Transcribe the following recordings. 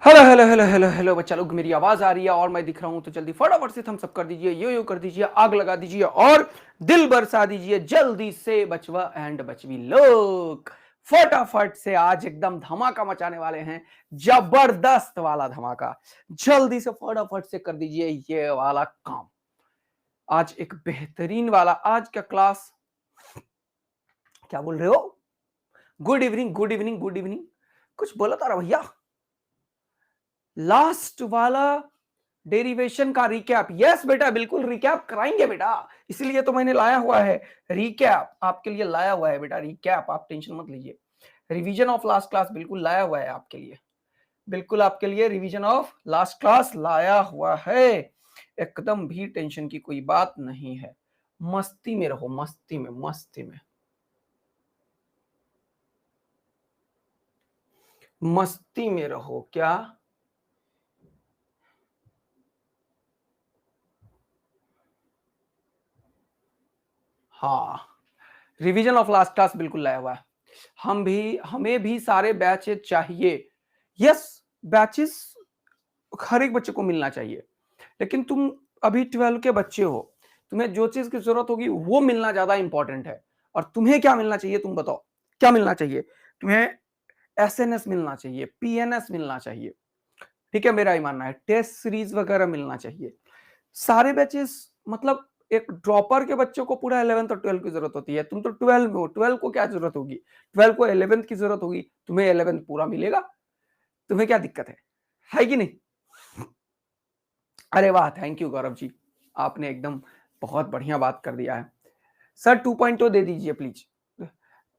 Hello hello hello hello hello बच्चा लोग, मेरी आवाज आ रही है और मैं दिख रहा हूं तो जल्दी फटाफट से थम्स अप कर दीजिए, यो कर दीजिए, आग लगा दीजिए और दिल बरसा दीजिए जल्दी से बचवा एंड बचवी लोग। फटाफट से आज एकदम धमाका मचाने वाले हैं, जबरदस्त वाला धमाका। जल्दी से फटाफट से कर दीजिए ये वाला काम। आज एक बेहतरीन वाला, आज का क्लास क्या बोल रहे हो? Good evening good evening good evening, कुछ बोला था भैया। लास्ट वाला डेरिवेशन का रिकैप। यस बेटा, बिल्कुल रिकैप कराएंगे बेटा, इसलिए तो मैंने लाया हुआ है रिकैप आपके लिए, लाया हुआ है बेटा रिकैप, आप टेंशन मत लीजिए। रिवीजन ऑफ लास्ट क्लास बिल्कुल लाया हुआ है आपके लिए, बिल्कुल आपके लिए रिवीजन ऑफ लास्ट क्लास लाया हुआ है। एकदम भी टेंशन की कोई बात नहीं है। मस्ती में रहो, मस्ती में, मस्ती में, मस्ती में रहो। क्या? हाँ, रिवीजन ऑफ लास्ट क्लास बिल्कुल लाया हुआ है। हमें भी सारे बैचेस चाहिए। यस, बैचेस हर एक बच्चे को मिलना चाहिए, लेकिन तुम अभी 12 के बच्चे हो, तुम्हें जो चीज की जरूरत होगी वो मिलना ज्यादा इंपॉर्टेंट है। और तुम्हें क्या मिलना चाहिए, तुम बताओ क्या मिलना चाहिए? तुम्हें एसएनएस मिलना चाहिए, पीएनएस मिलना चाहिए, ठीक है, मेरा ही मानना है। टेस्ट सीरीज वगैरह मिलना चाहिए। सारे बैचेस, मतलब एक ड्रॉपर के बच्चों को पूरा 11th और 12 की जरूरत होती है। तुम तो 12 में हो, 12 को क्या जरूरत होगी? 12 को 11th की जरूरत होगी, तुम्हें 11th पूरा मिलेगा। तुम्हें क्या दिक्कत है कि नहीं? अरे वाह, थैंक यू गौरव जी, आपने एकदम बहुत बढ़िया बात कर दिया है। सर 2.0 दे दीजिए प्लीज।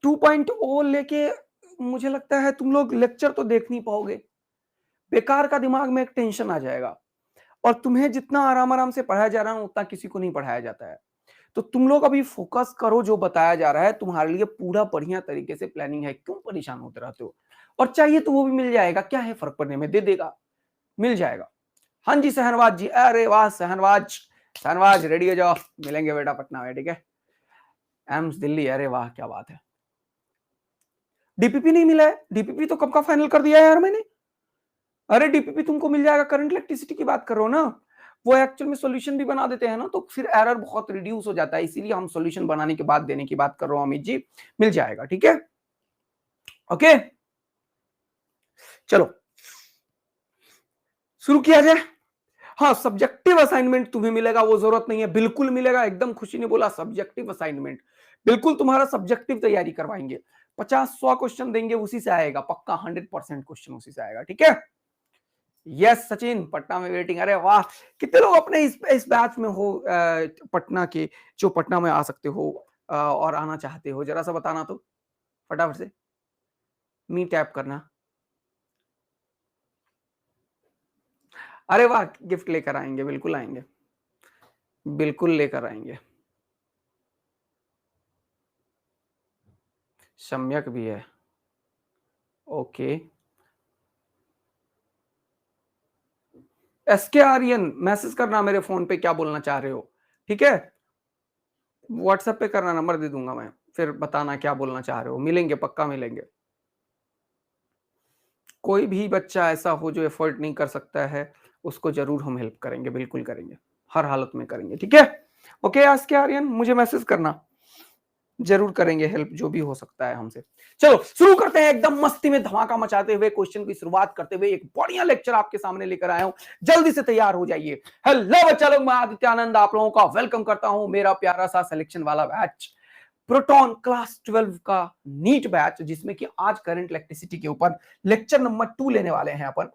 2.0 लेके मुझे लगता है तुम लोग लेक्चर तो देख नहीं पाओगे, बेकार का दिमाग में एक टेंशन आ जाएगा। और तुम्हें जितना आराम आराम से पढ़ाया जा रहा है उतना किसी को नहीं पढ़ाया जाता है। तो तुम लोग अभी फोकस करो, जो बताया जा रहा है तुम्हारे लिए पूरा बढ़िया तरीके से प्लानिंग है, क्यों परेशान होते रहते हो? और चाहिए तो वो भी मिल जाएगा, क्या है फर्क पड़ने में, दे देगा, मिल जाएगा। हाँ जी सहनवाज जी, अरे वाह सहनवाज, सहनवाज रेडी हो जाओ, मिलेंगे बेटा पटना में, ठीक है। एम्स दिल्ली, अरे वाह क्या बात है। डीपीपी नहीं मिला है? डीपीपी तो कब का फाइनल कर दिया है यार मैंने। अरे डीपीपी तुमको मिल जाएगा, करंट इलेक्ट्रिसिटी की बात कर रहे हो ना? वो एक्चुअल में सॉल्यूशन भी बना देते हैं ना, तो फिर एरर बहुत रिड्यूस हो जाता है, इसीलिए हम सॉल्यूशन बनाने के बाद देने की बात कर रहा हूं अमित जी। मिल जाएगा, ठीक है, ओके। चलो शुरू किया जाए। हाँ, सब्जेक्टिव असाइनमेंट तुम्हें मिलेगा, वो जरूरत नहीं है, बिल्कुल मिलेगा, एकदम खुशी ने बोला सब्जेक्टिव असाइनमेंट। बिल्कुल तुम्हारा सब्जेक्टिव तैयारी करवाएंगे, 50-100 क्वेश्चन देंगे, उसी से आएगा पक्का, 100% क्वेश्चन उसी से आएगा, ठीक है। यस सचिन, पटना में वेटिंग, अरे वाह। कितने लोग अपने इस बैच में हो पटना के, जो पटना में आ सकते हो और आना चाहते हो, जरा सा बताना तो फटाफट से, मी टैप करना। अरे वाह, गिफ्ट लेकर आएंगे, बिल्कुल आएंगे, बिल्कुल लेकर आएंगे। सम्यक भी है, ओके। एसके आर्यन, मैसेज करना मेरे फोन पे, क्या बोलना चाह रहे हो, ठीक है। व्हाट्सएप पे करना, नंबर दे दूंगा मैं, फिर बताना क्या बोलना चाह रहे हो, मिलेंगे पक्का मिलेंगे। कोई भी बच्चा ऐसा हो जो एफर्ट नहीं कर सकता है, उसको जरूर हम हेल्प करेंगे, बिल्कुल करेंगे, हर हालत में करेंगे, ठीक है। ओके एसके आर्यन, मुझे मैसेज करना, जरूर करेंगे हेल्प, जो भी हो सकता है हमसे। चलो शुरू करते हैं, एकदम मस्ती में धमाका मचाते हुए, क्वेश्चन की शुरुआत करते हुए एक बढ़िया लेक्चर आपके सामने लेकर आया हूं, जल्दी से तैयार हो जाइए। हेलो बच्चा लोग, मैं आदित्यानंद आप लोगों का वेलकम करता हूं, मेरा प्यारा सा सिलेक्शन वाला बैच, प्रोटॉन क्लास 12 का नीट बैच, जिसमें कि आज करंट इलेक्ट्रिसिटी के ऊपर लेक्चर नंबर 2 लेने वाले हैं अपन।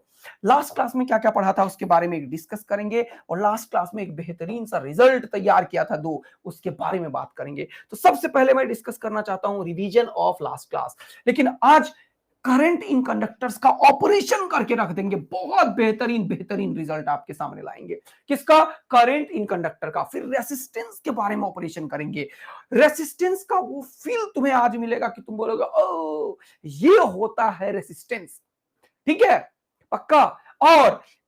लास्ट क्लास में क्या क्या पढ़ा था उसके बारे में डिस्कस करेंगे, और लास्ट क्लास में एक बेहतरीन सा रिजल्ट तैयार किया था दो, उसके बारे में बात करेंगे। तो सबसे पहले मैं डिस्कस करना चाहता हूं रिवीजन ऑफ लास्ट क्लास, लेकिन आज करंट इन कंडक्टर्स का ऑपरेशन करके रख देंगे, बहुत बेहतरीन बेहतरीन रिजल्ट आपके सामने लाएंगे। किसका? करंट इन कंडक्टर का। फिर रेसिस्टेंस के बारे में ऑपरेशन करेंगे, रेसिस्टेंस का वो फील तुम्हें आज मिलेगा कि तुम बोलोगे ओ ये होता है रेसिस्टेंस, ठीक है, पक्का।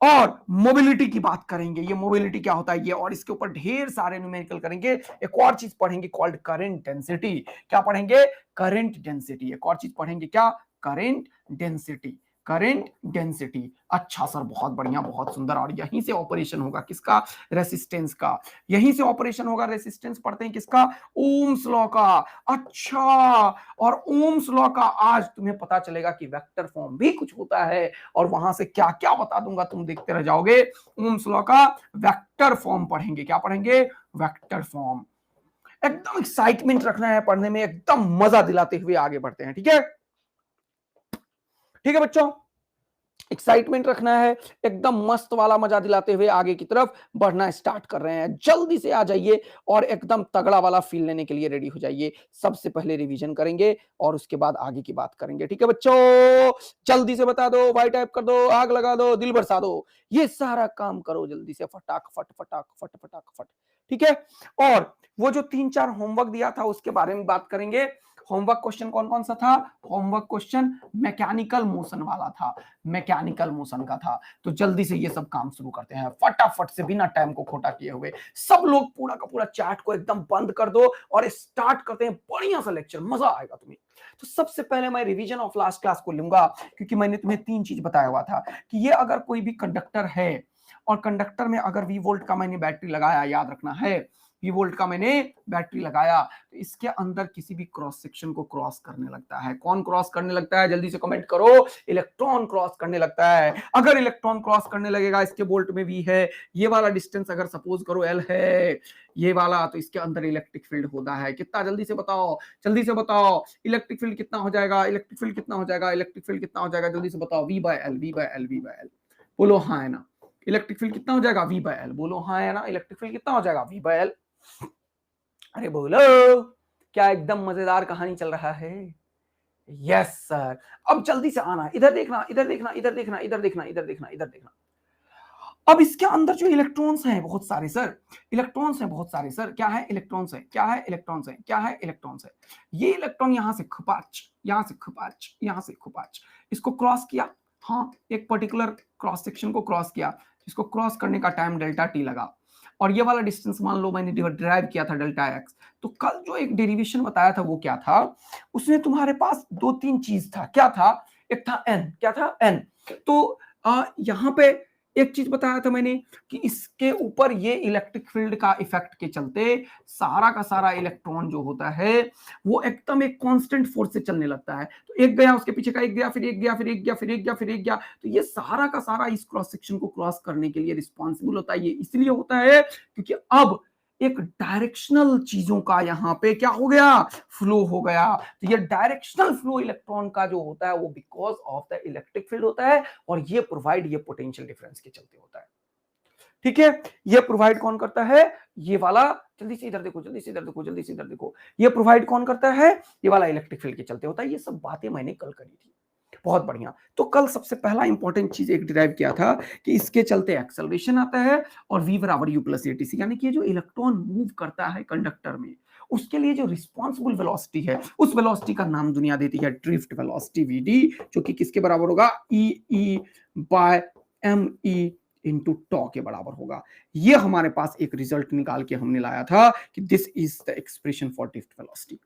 और मोबिलिटी की बात करेंगे, ये मोबिलिटी क्या होता है ये, और इसके ऊपर ढेर सारे न्यूमेरिकल करेंगे। एक और चीज पढ़ेंगे कॉल्ड करंट डेंसिटी। क्या पढ़ेंगे? Current density. एक और चीज पढ़ेंगे, क्या? Current density. Current density. अच्छा सर, बहुत बढ़िया, बहुत सुंदर। और यहीं से ऑपरेशन होगा किसका? रेसिस्टेंस का। यहीं से ऑपरेशन होगा, रेसिस्टेंस पढ़ते हैं किसका? ओम्स लॉ का। अच्छा, और ओम्स लॉ का आज तुम्हें पता चलेगा कि वेक्टर फॉर्म भी कुछ होता है, और वहां से क्या क्या बता दूंगा, तुम देखते रह जाओगे। ओम्स लॉ का वेक्टर फॉर्म पढ़ेंगे। क्या पढ़ेंगे? Vector form. एकदम एक्साइटमेंट रखना है पढ़ने में, एकदम मजा दिलाते हुए आगे बढ़ते हैं। ठीक है, ठीक है बच्चों, एक्साइटमेंट रखना है, एकदम मस्त वाला मजा दिलाते हुए आगे की तरफ बढ़ना स्टार्ट कर रहे हैं। जल्दी से आ जाइए और एकदम तगड़ा वाला फील लेने के लिए रेडी हो जाइए। सबसे पहले रिवीजन करेंगे और उसके बाद आगे की बात करेंगे। ठीक है बच्चों, जल्दी से बता दो, भाई टाइप कर दो, आग लगा दो, दिल बरसा दो, ये सारा काम करो जल्दी से, फटाक फट फटाक फट फटाक फट। ठीक है, और वो जो 3-4 होमवर्क दिया था उसके बारे में बात करेंगे। होमवर्क क्वेश्चन कौन कौन सा था? होमवर्क क्वेश्चन मैकेनिकल मोशन वाला था, मैकेनिकल मोशन का था। तो जल्दी से ये सब काम शुरू करते हैं फटाफट से, बिना टाइम को खोटा किए हुए। सब लोग पूरा का पूरा चैट को एकदम बंद कर दो और स्टार्ट करते हैं बढ़िया सा लेक्चर, मजा आएगा तुम्हें। तो सबसे पहले मैं रिवीजन ऑफ लास्ट क्लास को लूंगा, क्योंकि मैंने तुम्हें 3 चीज बताया हुआ था कि ये अगर कोई भी कंडक्टर है और कंडक्टर में अगर वी वोल्ट का मैंने बैटरी लगाया, याद रखना है वी वोल्ट का मैंने बैटरी लगाया, तो इसके अंदर किसी भी क्रॉस सेक्शन को क्रॉस करने लगता है। कौन क्रॉस करने लगता है? जल्दी से कमेंट करो। इलेक्ट्रॉन क्रॉस करने लगता है। अगर इलेक्ट्रॉन क्रॉस करने लगेगा, इसके वोल्ट में वी है, ये वाला डिस्टेंस अगर सपोज करो एल है, ये वाला, तो इसके अंदर इलेक्ट्रिक फील्ड होता है कितना? जल्दी से बताओ, जल्दी से बताओ, इलेक्ट्रिक फील्ड कितना हो जाएगा? इलेक्ट्रिक फील्ड कितना हो जाएगा? इलेक्ट्रिक फील्ड कितना हो जाएगा? जल्दी से बताओ। V by L, V by L, V by L. बोलो हाँ है ना? इलेक्ट्रिक फील्ड कितना हो जाएगा? V by L. बोलो हाँ है ना? इलेक्ट्रिक फील्ड कितना हो जाएगा? V by L. अरे बोलो, क्या एकदम मजेदार कहानी चल रहा है? Yes sir. अब जल्दी से आना, इधर देखना, इधर देखना, इधर देखना, इधर देखना, इधर देखना, इधर देखना। अब इसके अंदर जो इलेक्ट्रॉन्स हैं बहुत सारे सर, इलेक्ट्रॉन्स हैं बहुत सारे सर। क्या है? इलेक्ट्रॉन्स है। क्या है? इलेक्ट्रॉन्स है। क्या है? इलेक्ट्रॉन्स है। ये इलेक्ट्रॉन यहां से खपाच, यहां से खपाच, यहां से खपाच, इसको क्रॉस किया। हाँ, एक पर्टिकुलर क्रॉस सेक्शन को क्रॉस किया। इसको क्रॉस करने का टाइम डेल्टा टी लगा, और ये वाला डिस्टेंस मान लो मैंने डिराइव किया था डेल्टा एक्स। तो कल जो एक डेरिवेशन बताया था वो क्या था? उसमें तुम्हारे पास 2-3 चीज था। क्या था? एक था एन। क्या था? एन। तो यहाँ पे एक चीज बताया था मैंने कि इसके ऊपर ये इलेक्ट्रिक फील्ड का इफेक्ट के चलते सारा का सारा इलेक्ट्रॉन जो होता है वो एकदम एक कांस्टेंट फोर्स से चलने लगता है। तो एक गया, उसके पीछे का एक गया, फिर एक गया, फिर एक गया, फिर एक गया, फिर एक गया। तो ये सारा का सारा इस क्रॉस सेक्शन को क्रॉस करने के लिए रिस्पॉन्सिबल होता है। ये इसलिए होता है क्योंकि अब एक डायरेक्शनल चीजों का यहाँ पे क्या हो गया? फ्लो हो गया। तो ये डायरेक्शनल फ्लो इलेक्ट्रॉन का जो होता है वो because of the electric field होता है, और ये प्रोवाइड ये पोटेंशियल डिफरेंस के चलते होता है। ठीक है, ये प्रोवाइड कौन करता है? ये वाला, जल्दी से इधर देखो, जल्दी से इधर देखो, जल्दी से इधर देखो, ये प्रोवाइड कौन करता है? ये वाला इलेक्ट्रिक फील्ड के चलते होता है। ये सब बातें मैंने कल करी थी। बहुत बढ़िया। तो कल सबसे पहला इंपॉर्टेंट चीज एक डिराइव किया था कि इसके चलते एक्सेलरेशन आता है और v बराबर u प्लस एटीसी, यानी कि जो इलेक्ट्रॉन मूव करता है कंडक्टर में उसके लिए जो रिस्पॉन्सिबल वेलोसिटी है उस वेलोसिटी का नाम दुनिया देती है ड्रिफ्ट वेलोसिटी vd, जो कि किसके बराबर होगा? e बाय me इंटू टॉ के बराबर होगा। ये हमारे पास एक रिजल्ट निकाल के हमने लाया था कि this is the expression for drift velocity.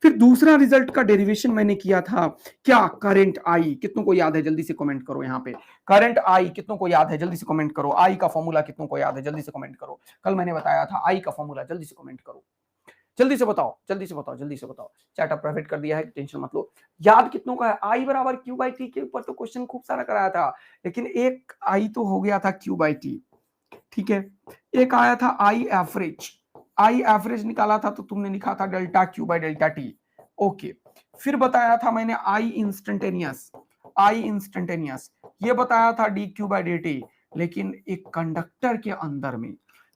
फिर दूसरा रिजल्ट का डेरिवेशन मैंने किया था, क्या? Current I. कितनों को याद है? जल्दी से कमेंट करो। यहाँ पे करंट आई कितनों को याद है? जल्दी से कमेंट करो। आई का फॉर्मूला कितनों को याद है? जल्दी से कमेंट करो। कल मैंने बताया था आई का फॉर्मूला, जल्दी से कमेंट करो, जल्दी से बताओ, जल्दी से बताओ, जल्दी से बताओ। चैट अप प्राइवेट कर दिया है, टेंशन मत लो। याद कितनों का है? आई बराबर क्यू बाई टी के ऊपर तो क्वेश्चन खूब सारा कराया था, लेकिन एक आई तो हो गया था क्यू बाई टी। ठीक है, एक आया था आई एवरेज। आई एवरेज निकाला था तो तुमने लिखा था delta Q by delta T. Okay, फिर बताया था मैंने आई इंस्टेंटेनियस, आई इंस्टेंटेनियस ये बताया था D Q by D T. लेकिन एक कंडक्टर के अंदर में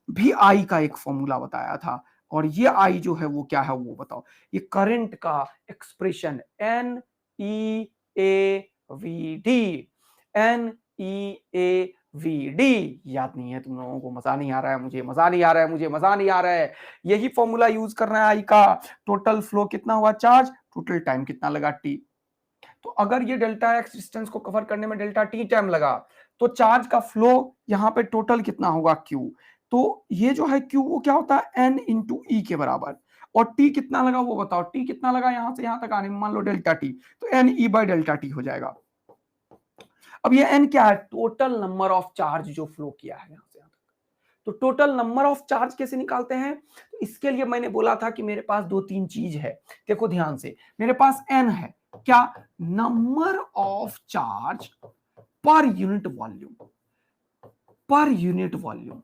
भी आई का एक फॉर्मूला बताया था, और ये आई जो है वो क्या है वो बताओ। ये करंट का expression N E A V D, N E A V याद नहीं है तुम लोगों को? मजा नहीं आ रहा है मुझे, मजा नहीं आ रहा है मुझे, मजा नहीं आ रहा है। यही फॉर्मूला यूज करना है आई का। टोटल फ्लो कितना हुआ चार्ज, टोटल टाइम कितना लगा टी। तो अगर ये डेल्टा एक्स डिस्टेंस को कवर करने में डेल्टा टी टाइम लगा तो चार्ज का फ्लो यहाँ पे टोटल कितना होगा क्यू। तो ये जो है क्यू वो क्या होता है? एन इंटू ई के बराबर। और टी कितना लगा वो बताओ। टी कितना लगा यहां से यहां तक आने में? मान लो डेल्टा टी, तो N E by delta T हो जाएगा। अब ये n क्या है? टोटल नंबर ऑफ चार्ज जो फ्लो किया है यहां से यहां तक। तो टोटल नंबर ऑफ चार्ज कैसे निकालते हैं? तो इसके लिए मैंने बोला था कि मेरे पास दो तीन चीज है, देखो ध्यान से, मेरे पास n है, क्या? Number of charge per unit volume, per unit volume.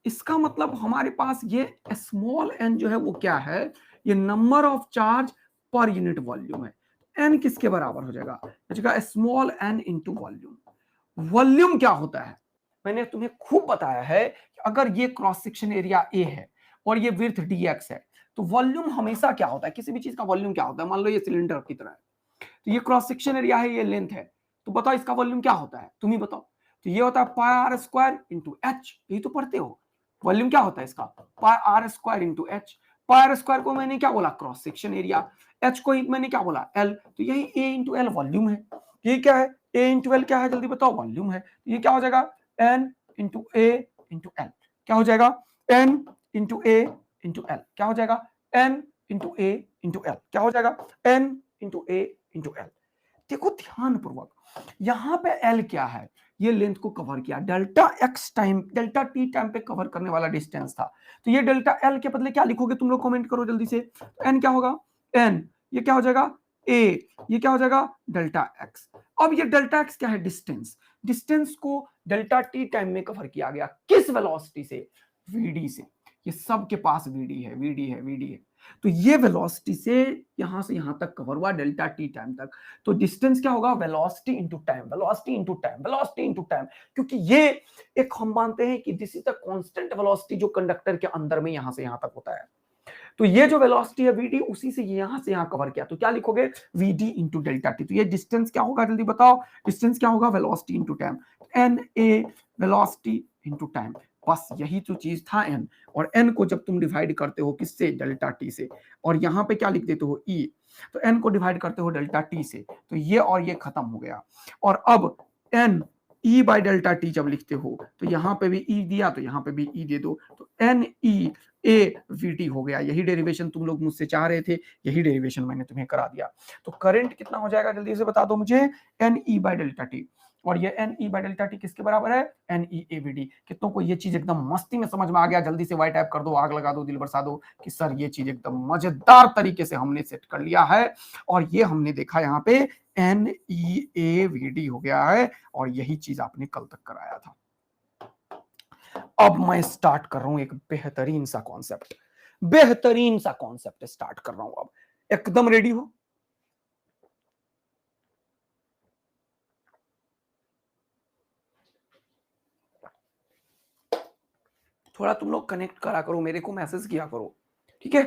इसका मतलब हमारे पास ये स्मॉल n जो है वो क्या है? ये number of charge per unit volume है। n किसके बराबर हो जाएगा? Small n into volume. Volume क्या होता है? मैंने तुम्हें खूब बताया है कि अगर ये क्रॉस सेक्शन एरिया ए है और ये विड्थ dx है, तो वॉल्यूम हमेशा क्या होता है? किसी भी चीज का वॉल्यूम क्या होता है? मान लो ये सिलेंडर की तरह है, तो ये क्रॉस सेक्शन एरिया है, ये लेंथ है, तो बताओ इसका वॉल्यूम क्या होता है? तुम ही बताओ। तो ये होता है pi r square into h, यही तो पढ़ते हो। वॉल्यूम क्या होता है इसका? Pi r square into h. Pi r square को मैंने क्या बोला? Cross section area. एच को मैंने क्या बोला? एल। तो यही ए इंटू एल वॉल्यूम है। ये क्या है? ए इंटू एल क्या है? जल्दी बताओ। वॉल्यूम है। तो ये क्या हो जाएगा? एन इंटू ए इंटू एल। क्या हो जाएगा? एन इंटू ए इंटू एल। क्या हो जाएगा? एन इंटू ए इंटू एल। क्या हो जाएगा? एन इंटू ए इंटू एल। देखो ध्यान पूर्वक, यहां पे एल क्या है? ये लेंथ को कवर किया, delta x time, delta T time पे कवर करने वाला डिस्टेंस था। तो ये डेल्टा एल के बदले क्या लिखोगे तुम लोग? कमेंट करो जल्दी से। एन क्या होगा? एन। ये क्या हो जाएगा? ए। ये क्या हो जाएगा? Delta x. अब ये डेल्टा एक्स क्या है? डिस्टेंस। डिस्टेंस को डेल्टा टी टाइम में कवर किया गया, किस वेलोसिटी से? वीडी से। ये सबके पास वीडी है, वीडी है, वीडी है। तो ये वेलोसिटी से यहां तक कवर हुआ, डेल्टा टी टाइम तक। तो डिस्टेंस क्या होगा? Velocity into time, velocity into time, velocity into time. क्योंकि ये एक हम मानते हैं कि this is the constant velocity जो कंडक्टर के अंदर में यहां से यहां तक होता है। तो ये जो वेलोसिटी है वीडी, उसी से यहां से यहां कवर किया, तो क्या लिखोगे? V D into delta T. तो ये डिस्टेंस क्या होगा? जल्दी बताओ। डिस्टेंस क्या होगा? Velocity into time. N A velocity into time. बस यही तो चीज था एन। और एन को जब तुम डिवाइड करते हो किससे? डेल्टा टी से। और यहां पे क्या लिख देते हो? ई। तो एन को डिवाइड करते हो डेल्टा टी से, तो ये और ये खत्म हो गया। और अब N E by delta T जब लिखते हो, तो यहां पे भी ई दिया, तो यहां पे भी ई दे दो, तो N E A V T हो गया। यही डेरिवेशन तुम लोग मुझसे चाह रहे थे, यही डेरिवेशन मैंने तुम्हें करा दिया। तो करंट कितना हो जाएगा? जल्दी से बता दो मुझे। N E by delta T. और ये N E by delta T किसके बराबर है? N E A V D. कितनों को ये चीज एकदम मस्ती में समझ में आ गया? जल्दी से वाई टाइप कर दो, आग लगा दो, दिल बरसा दो कि सर ये चीज एकदम मजेदार तरीके से हमने सेट कर लिया है। और ये हमने देखा यहाँ पे N E A V D हो गया है, और यही चीज आपने कल तक कराया था। अब मैं स्टार्ट कर रहा हूं एक बेहतरीन सा कॉन्सेप्ट, बेहतरीन सा कॉन्सेप्ट स्टार्ट कर रहा हूं। अब एकदम रेडी हो? थोड़ा तुम लोग कनेक्ट करा करो, मेरे को मैसेज किया करो, ठीक है?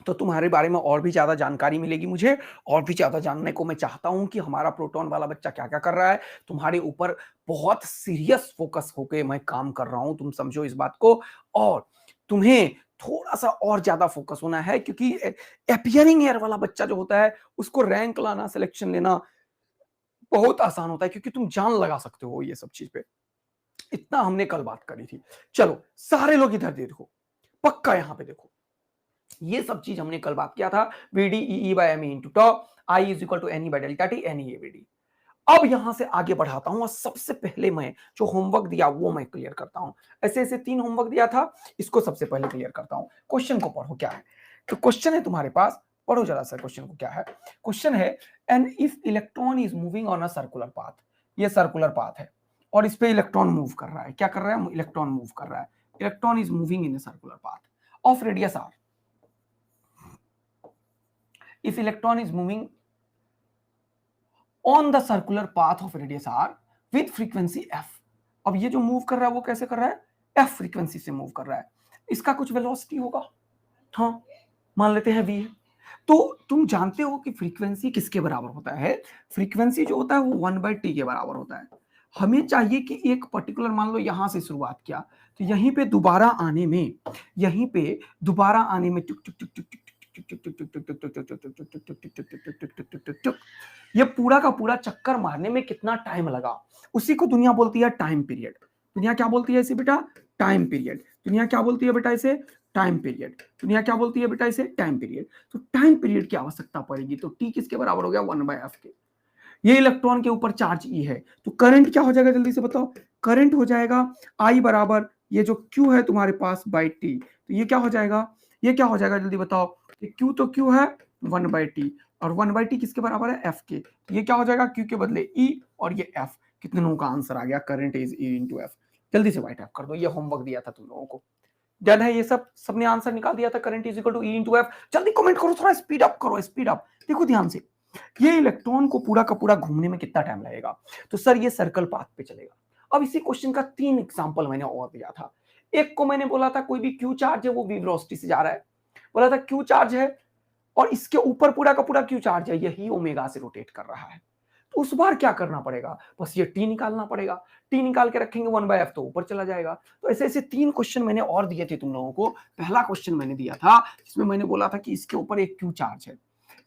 तो तुम्हारे बारे में और भी ज्यादा जानकारी मिलेगी मुझे, और भी ज्यादा जानने को मैं चाहता हूं कि हमारा प्रोटॉन वाला बच्चा क्या क्या कर रहा है। तुम्हारे ऊपर बहुत सीरियस फोकस होके मैं काम कर रहा हूं, तुम समझो इस बात को। और तुम्हें थोड़ा सा और ज्यादा फोकस होना है, क्योंकि अपियरिंग ईयर वाला बच्चा जो होता है उसको रैंक लाना, सिलेक्शन लेना बहुत आसान होता है, क्योंकि तुम जान लगा सकते हो ये सब चीज पे। इतना हमने कल बात करी थी। चलो सारे लोग इधर देखो, पक्का यहां पे देखो। ये सब चीज हमने कल बात किया था। V D E by M into tau, I is equal to N E by delta T, N E V D. अब यहां से आगे बढ़ाता हूं, और सबसे पहले मैं जो होमवर्क दिया वो मैं क्लियर करता हूं। ऐसे ऐसे 3 होमवर्क दिया था, इसको सबसे पहले क्लियर करता हूं। क्वेश्चन को पढ़ो क्या है। तो क्वेश्चन है तुम्हारे पास, पढ़ो जरा सा क्वेश्चन को क्या है। क्वेश्चन है an if electron is moving on a circular path. ये सर्कुलर पाथ है और इस पे इलेक्ट्रॉन मूव कर रहा है। क्या कर रहा है? इलेक्ट्रॉन मूव कर रहा है। Electron is moving in a circular path of radius R. if electron is moving on the circular path of radius r with frequency f। अब ये जो मूव कर रहा है वो कैसे कर रहा है? f फ्रीक्वेंसी से मूव कर रहा है। इसका कुछ वेलोसिटी होगा, हाँ मान लेते हैं v है। तो तुम जानते हो कि फ्रीक्वेंसी किसके बराबर होता है? फ्रीक्वेंसी जो होता है वो 1/t के बराबर होता है। हमें चाहिए कि एक पर्टिकुलर, मान लो यहां से शुरुआत किया, तो यहीं पे दोबारा आने में, यहीं पे दोबारा आने में टुक टुक टुक टुक टुक ये पूरा का पूरा चक्कर मारने में कितना टाइम लगा, उसी को दुनिया बोलती है टाइम पीरियड। दुनिया क्या बोलती है इसे बेटा? Time period. दुनिया क्या बोलती है बेटा इसे? Time period. दुनिया क्या बोलती है बेटा इसे? Time period. तो टाइम पीरियड की आवश्यकता पड़ेगी, तो टी किसके बराबर हो गया? 1/f के। ये इलेक्ट्रॉन के ऊपर चार्ज ई है, तो करंट क्या हो जाएगा जल्दी से बताओ। करंट हो जाएगा आई बराबर ये जो क्यू है तुम्हारे पास बाई टी, तो ये क्या हो जाएगा, ये क्या हो जाएगा जल्दी बताओ। क्यू तो क्यू है 1/t, और 1/t किसके बराबर है, एफ के, तो ये क्या हो जाएगा, क्यू के बदले ई और ये एफ। कितने लोगों का आंसर आ गया, current is E into F. जल्दी से वाइट एफ कर दो, ये होमवर्क दिया था तुम लोगों को, याद है ये सब, सबने आंसर निकाल दिया था, current is equal to E into F. जल्दी कमेंट करो, थोड़ा स्पीड अप करो, स्पीड अप। देखो ध्यान से, ये इलेक्ट्रॉन को पूरा का पूरा घूमने में कितना टाइम लगेगा, तो सर ये सर्कल पाथ पे चलेगा। अब इसी क्वेश्चन का 3 एग्जांपल मैंने और दिया था। एक को मैंने बोला था कोई भी क्यू चार्ज है वो वी वेलोसिटी से जा रहा है, बोला था क्यू चार्ज है और इसके ऊपर पूरा का पूरा क्यू चार्ज है, यही ओमेगा से रोटेट कर रहा है। तो उस बार क्या करना पड़ेगा, बस ये टी निकालना पड़ेगा, टी निकाल के रखेंगे 1/f तो ऊपर चला जाएगा। तो ऐसे ऐसे 3 क्वेश्चन मैंने और दिए थे तुम लोगों को। पहला क्वेश्चन मैंने दिया था जिसमें मैंने बोला था कि इसके ऊपर एक क्यू चार्ज है,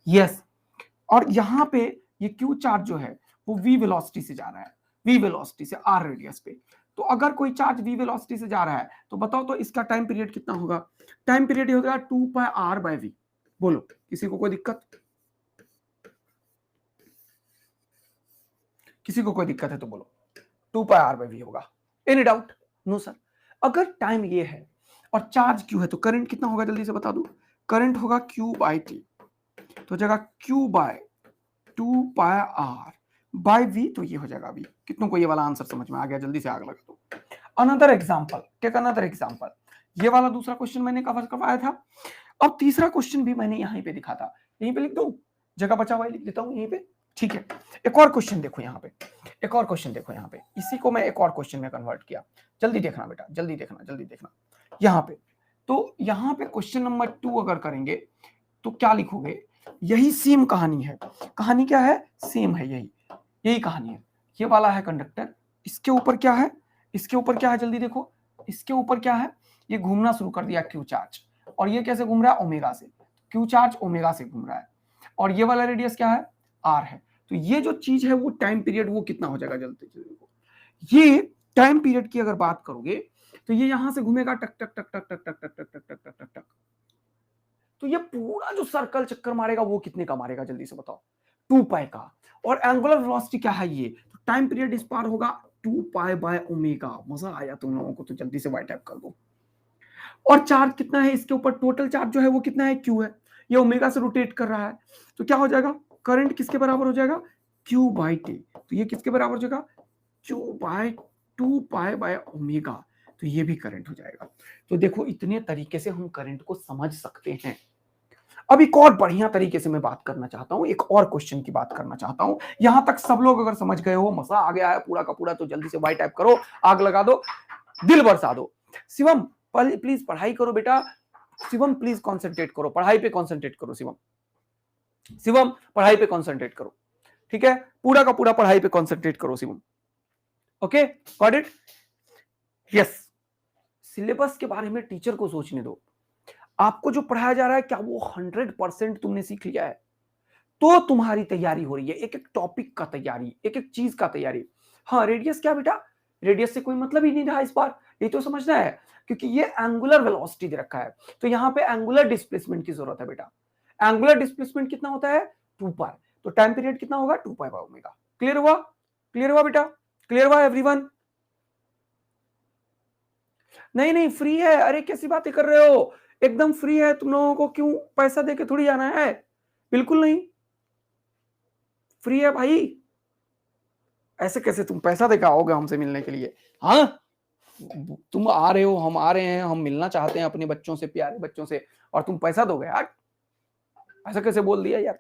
यस, और यहां पे ये क्यू चार्ज जो है वो वी वेलोसिटी से जा रहा है, वी वेलोसिटी से आर रेडियस पे। तो अगर कोई चार्ज वी वेलोसिटी से जा रहा है तो बताओ तो इसका टाइम पीरियड कितना होगा, टाइम पीरियड होगा 2πr/v। बोलो किसी को कोई दिक्कत, किसी को कोई दिक्कत है तो बोलो, 2πr/v होगा, एनी डाउट, नो सर। अगर टाइम ये है और चार्ज क्यू है तो करंट कितना होगा जल्दी से बता दो, करंट होगा q/t, तो जगह q बाय 2πr/v, तो ये हो जाएगा v। कितनों को ये वाला आंसर समझ में आ गया, जल्दी से आग लगा दो। Another example, take another example. ये वाला दूसरा क्वेश्चन मैंने कवर करवाया था। अब तीसरा क्वेश्चन भी मैंने यहीं पे दिखा था, यहीं पे लिख दूं, जगह बचा हुआ लिख देता हूं यहीं पे, ठीक है। एक और क्वेश्चन देखो यहाँ पे, एक और क्वेश्चन देखो यहाँ पे, इसी को मैं एक और क्वेश्चन में कन्वर्ट किया। जल्दी देखना बेटा, जल्दी देखना, जल्दी देखना यहाँ पे। तो यहाँ पे क्वेश्चन नंबर 2 अगर करेंगे तो क्या लिखोगे, यही सेम कहानी है। कहानी क्या है, सेम है, यही यही कहानी है। ये वाला है कंडक्टर, इसके ऊपर क्या है, इसके ऊपर क्या है जल्दी देखो, इसके ऊपर क्या है, ये घूमना शुरू कर दिया क्यू चार्ज, और ये कैसे घूम रहा है, ओमेगा से, क्यू चार्ज ओमेगा से घूम रहा है, और ये वाला रेडियस क्या है, आर है। तो ये जो चीज है वो टाइम पीरियड वो कितना हो जाएगा जल्दी देखो, ये टाइम पीरियड की अगर बात करोगे तो ये यहां से घूमेगा टक टक टक टक टक टक टक टक टक टक टक टक टक, तो ये पूरा जो सर्कल चक्कर मारेगा वो कितने का मारेगा जल्दी से बताओ, 2π का। और एंगुलर वेलोसिटी क्या है ये, तो टाइम पीरियड इस पार होगा 2π/ω। मजा आया तुम लोगों को, तो जल्दी से वाइट टाइप कर दो। और चार्ज कितना है इसके ऊपर, टोटल चार्ज जो है वो कितना है, क्यू है, ये ओमेगा से रोटेट कर रहा है, तो क्या हो जाएगा, करंट किसके बराबर हो जाएगा, q/t, तो ये किसके बराबर हो जाएगा, q/2π/ω, तो ये भी करंट हो जाएगा। तो देखो इतने तरीके से हम करंट को समझ सकते हैं। अब एक और बढ़िया तरीके से मैं बात करना चाहता हूं, एक और क्वेश्चन की बात करना चाहता हूं। यहां तक सब लोग अगर समझ गए हो, मजा आ गया है पूरा का पूरा, तो जल्दी से वाई टाइप करो, आग लगा दो, दिल बरसा दो। शिवम प्लीज पढ़ाई करो बेटा, शिवम प्लीज कॉन्सेंट्रेट करो, पढ़ाई पे कॉन्सेंट्रेट करो शिवम, शिवम पढ़ाई पे कॉन्सेंट्रेट करो, ठीक है, पूरा का पूरा पढ़ाई पे कॉन्सेंट्रेट करो Shivam. Okay got it, yes. Syllabus के बारे में टीचर को सोचने दो, आपको जो पढ़ाया जा रहा है क्या वो 100% तुमने सीख लिया है, तो तुम्हारी तैयारी हो रही है, एक एक टॉपिक का तैयारी, एक एक चीज का तैयारी। हाँ रेडियस क्या बेटा, रेडियस से कोई मतलब ही नहीं रहा इस बार, ये तो समझना है, क्योंकि ये एंगुलर वेलोसिटी दे रखा है, तो यहाँ पे एंगुलर डिस्प्लेसमेंट की जरूरत है बेटा। एंगुलर डिस्प्लेसमेंट कितना होता है, 2π, तो टाइम पीरियड कितना होगा, 2π/ω। क्लियर हुआ, क्लियर हुआ बेटा, क्लियर हुआ एवरीवन। नहीं नहीं फ्री है, अरे कैसी बातें कर रहे हो, एकदम फ्री है, तुम लोगों को क्यों पैसा देके थोड़ी जाना है, बिल्कुल नहीं फ्री है भाई। ऐसे कैसे तुम पैसा देकर आओगे हमसे मिलने के लिए, हाँ तुम आ रहे हो, हम आ रहे हैं, हम मिलना चाहते हैं अपने बच्चों से, प्यारे बच्चों से, और तुम पैसा दोगे यार, ऐसा कैसे बोल दिया यार।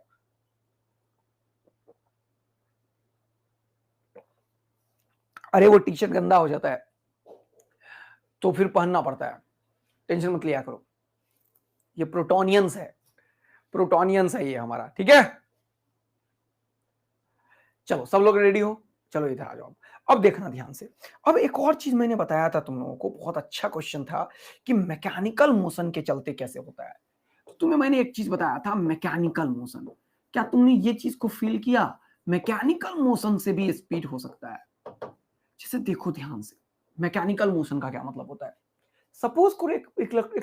अरे वो टी शर्ट गंदा हो जाता है तो फिर पहनना पड़ता है, टेंशन मत लिया करो, ये प्रोटोनियंस है, प्रोटोनियंस है ये हमारा, ठीक है। चलो सब लोग रेडी हो, चलो इधर आ जाओ। अब देखना ध्यान से, अब एक और चीज मैंने बताया था तुम लोगों को, बहुत अच्छा क्वेश्चन था कि मैकेनिकल मोशन के चलते कैसे होता है। तो तुम्हें मैंने एक चीज बताया था, मैकेनिकल मोशन, क्या तुमने ये चीज को फील किया, मैकेनिकल मोशन से भी स्पीड हो सकता है। जैसे देखो ध्यान से, मैकेनिकल मोशन का क्या मतलब होता है, सपोज करो एक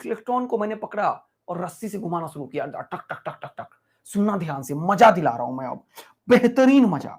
इलेक्ट्रॉन को मैंने पकड़ा और रस्सी से घुमाना शुरू किया, टक टक टक टक टक। सुनना ध्यान से, मजा दिला रहा हूं मैं अब, बेहतरीन मजा।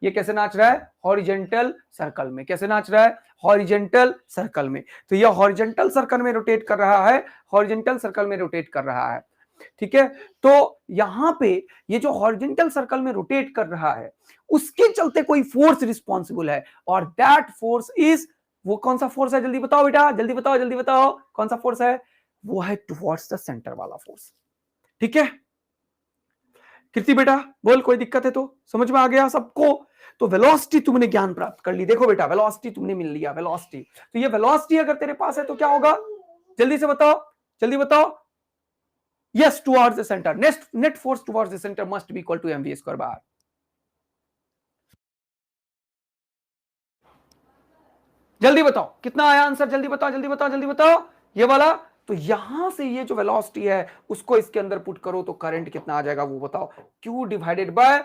ये कैसे नाच रहा है? हॉरिजेंटल सर्कल में। कैसे नाच रहा है? हॉरिजेंटल सर्कल में। तो ये हॉरिजेंटल सर्कल में रोटेट कर रहा है, हॉरिजेंटल सर्कल में रोटेट कर रहा है। ठीक है, तो यहां पे ये जो हॉरिजेंटल सर्कल में रोटेट कर रहा है उसके चलते कोई फोर्स रिस्पॉन्सिबल है, और दैट फोर्स इज, वो कौन सा फोर्स है? जल्दी बताओ बेटा, जल्दी बताओ, जल्दी बताओ, कौन सा फोर्स है? वो है टुवर्ड्स द सेंटर वाला फोर्स। ठीक है कीर्ति बेटा, बोल, कोई दिक्कत है तो? समझ में आ गया सबको? तो वेलोसिटी तुमने ज्ञान प्राप्त कर ली। देखो बेटा, वेलोसिटी तुमने मिल लिया, वेलोसिटी। तो ये वेलोसिटी अगर तेरे पास है तो क्या होगा? जल्दी से बताओ, जल्दी बताओ। Yes, towards the center. Net force towards the center must be equal to mv square by r. जल्दी बताओ कितना आया आंसर? जल्दी बताओ, जल्दी बताओ, जल्दी बताओ। ये वाला। तो यहां से ये जो वेलोसिटी है उसको इसके अंदर पुट करो तो करंट कितना आ जाएगा वो बताओ। Q divided by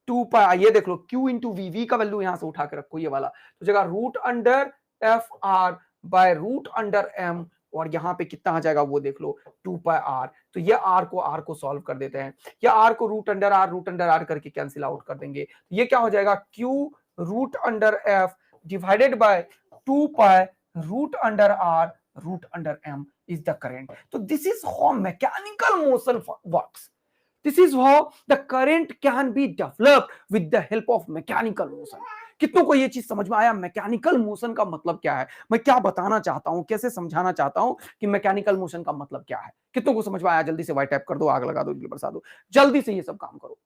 2 pi. ये देख लो, Q इंटू वी का वैल्यू यहां से उठा के रखो, ये वाला। तो जगह root under F R by root under M, और यहां पे कितना आ जाएगा वो देख लो, 2 पाई आर। तो ये आर को सॉल्व कर देते हैं, या आर को रूट अंडर आर करके कैंसिल आउट कर देंगे। ये क्या हो जाएगा? Q root under F divided by 2 pi root under r root under m is the current. So this is how mechanical motion works. This is how the current can be developed with the help of mechanical motion. कितनों को ये चीज समझ में आया? Mechanical motion का मतलब क्या है, मैं क्या बताना चाहता हूं, कैसे समझाना चाहता हूं कि मैकेनिकल मोशन का मतलब क्या है? कितनों को समझ में आया? जल्दी से वाई टैप कर दो, आग लगा दो, बरसा दो, जल्दी से ये सब काम करो।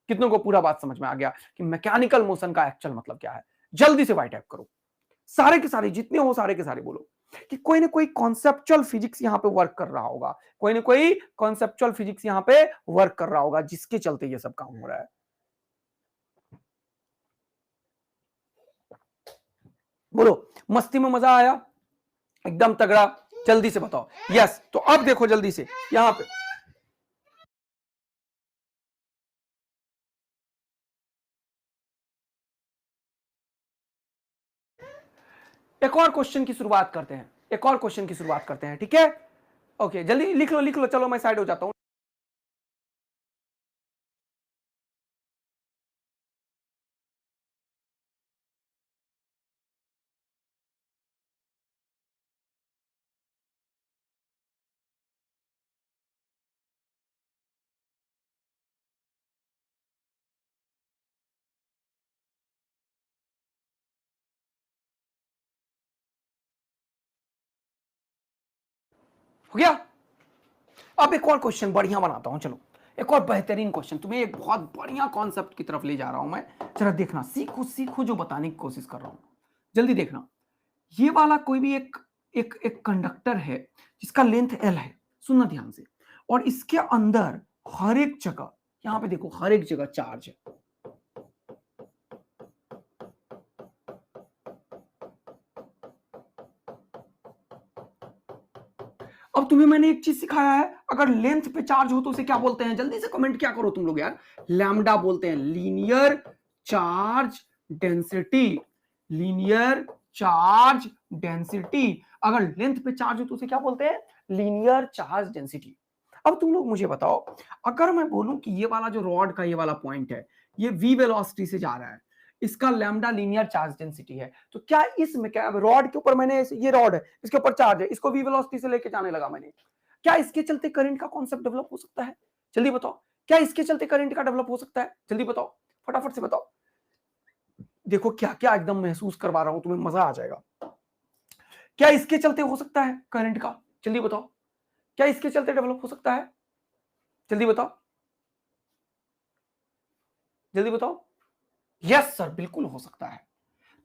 कितनों को पूरा बात समझ में आ गया कि मैकेनिकल मोशन का एक्चुअल मतलब क्या है? जल्दी से वाई टैप करो, सारे के सारे, जितने हो सारे के सारे बोलो कि कोई ना कोई कॉन्सेप्चुअल फिजिक्स यहां पे वर्क कर रहा होगा, कोई ना कोई कॉन्सेप्चुअल फिजिक्स यहां पे वर्क कर रहा होगा जिसके चलते ये सब काम हो रहा है। बोलो, मस्ती में मजा आया? एकदम तगड़ा। जल्दी से बताओ यस। तो अब देखो जल्दी से यहां पे एक और क्वेश्चन की शुरुआत करते हैं, एक और क्वेश्चन की शुरुआत करते हैं। ठीक है, ओके, जल्दी लिख लो, लिख लो, चलो मैं साइड हो जाता हूं। हो गया? अब एक और क्वेश्चन बढ़िया बनाता हूं, चलो एक और बेहतरीन क्वेश्चन, तुम्हें एक बहुत बढ़िया कॉन्सेप्ट की तरफ ले जा रहा हूं मैं। जरा देखना, सीखो सीखो जो बताने की कोशिश कर रहा हूं, जल्दी देखना। ये वाला कोई भी एक एक एक कंडक्टर है जिसका लेंथ एल है, सुनना ध्यान से, और इसके अंदर हर एक जगह, यहां पे देखो, हर एक जगह चार्ज है। अब तुम्हें मैंने एक चीज सिखाया है, अगर लेंथ पे चार्ज हो तो उसे क्या बोलते हैं? जल्दी से कमेंट क्या करो तुम लोग यार। लैम्डा बोलते हैं, linear charge density, linear charge density. अगर लेंथ पे चार्ज हो तो उसे क्या बोलते हैं? Linear charge density. अब तुम लोग मुझे बताओ, अगर मैं बोलूं कि ये वाला जो रॉड का ये वाला पॉइंट है, ये v वेलोसिटी से जा रहा है, इसका लैम्डा लीनियर चार्ज डेंसिटी है, तो क्या इस रॉड के ऊपर, मैंने ये रॉड है, इसके ऊपर चार्ज है, इसको v वेलोसिटी से लेके जाने लगा मैंने, क्या इसके चलते करंट का कॉन्सेप्ट डेवलप हो सकता है? जल्दी बताओ, क्या इसके चलते करंट का डेवलप हो सकता है? जल्दी बताओ, फटाफट से बताओ। देखो क्या क्या एकदम महसूस करवा रहा हूं, तुम्हें मजा आ जाएगा। क्या इसके चलते हो सकता है करंट का? जल्दी बताओ, क्या इसके चलते डेवलप हो सकता है? जल्दी बताओ, जल्दी बताओ। यस सर, बिल्कुल हो सकता है।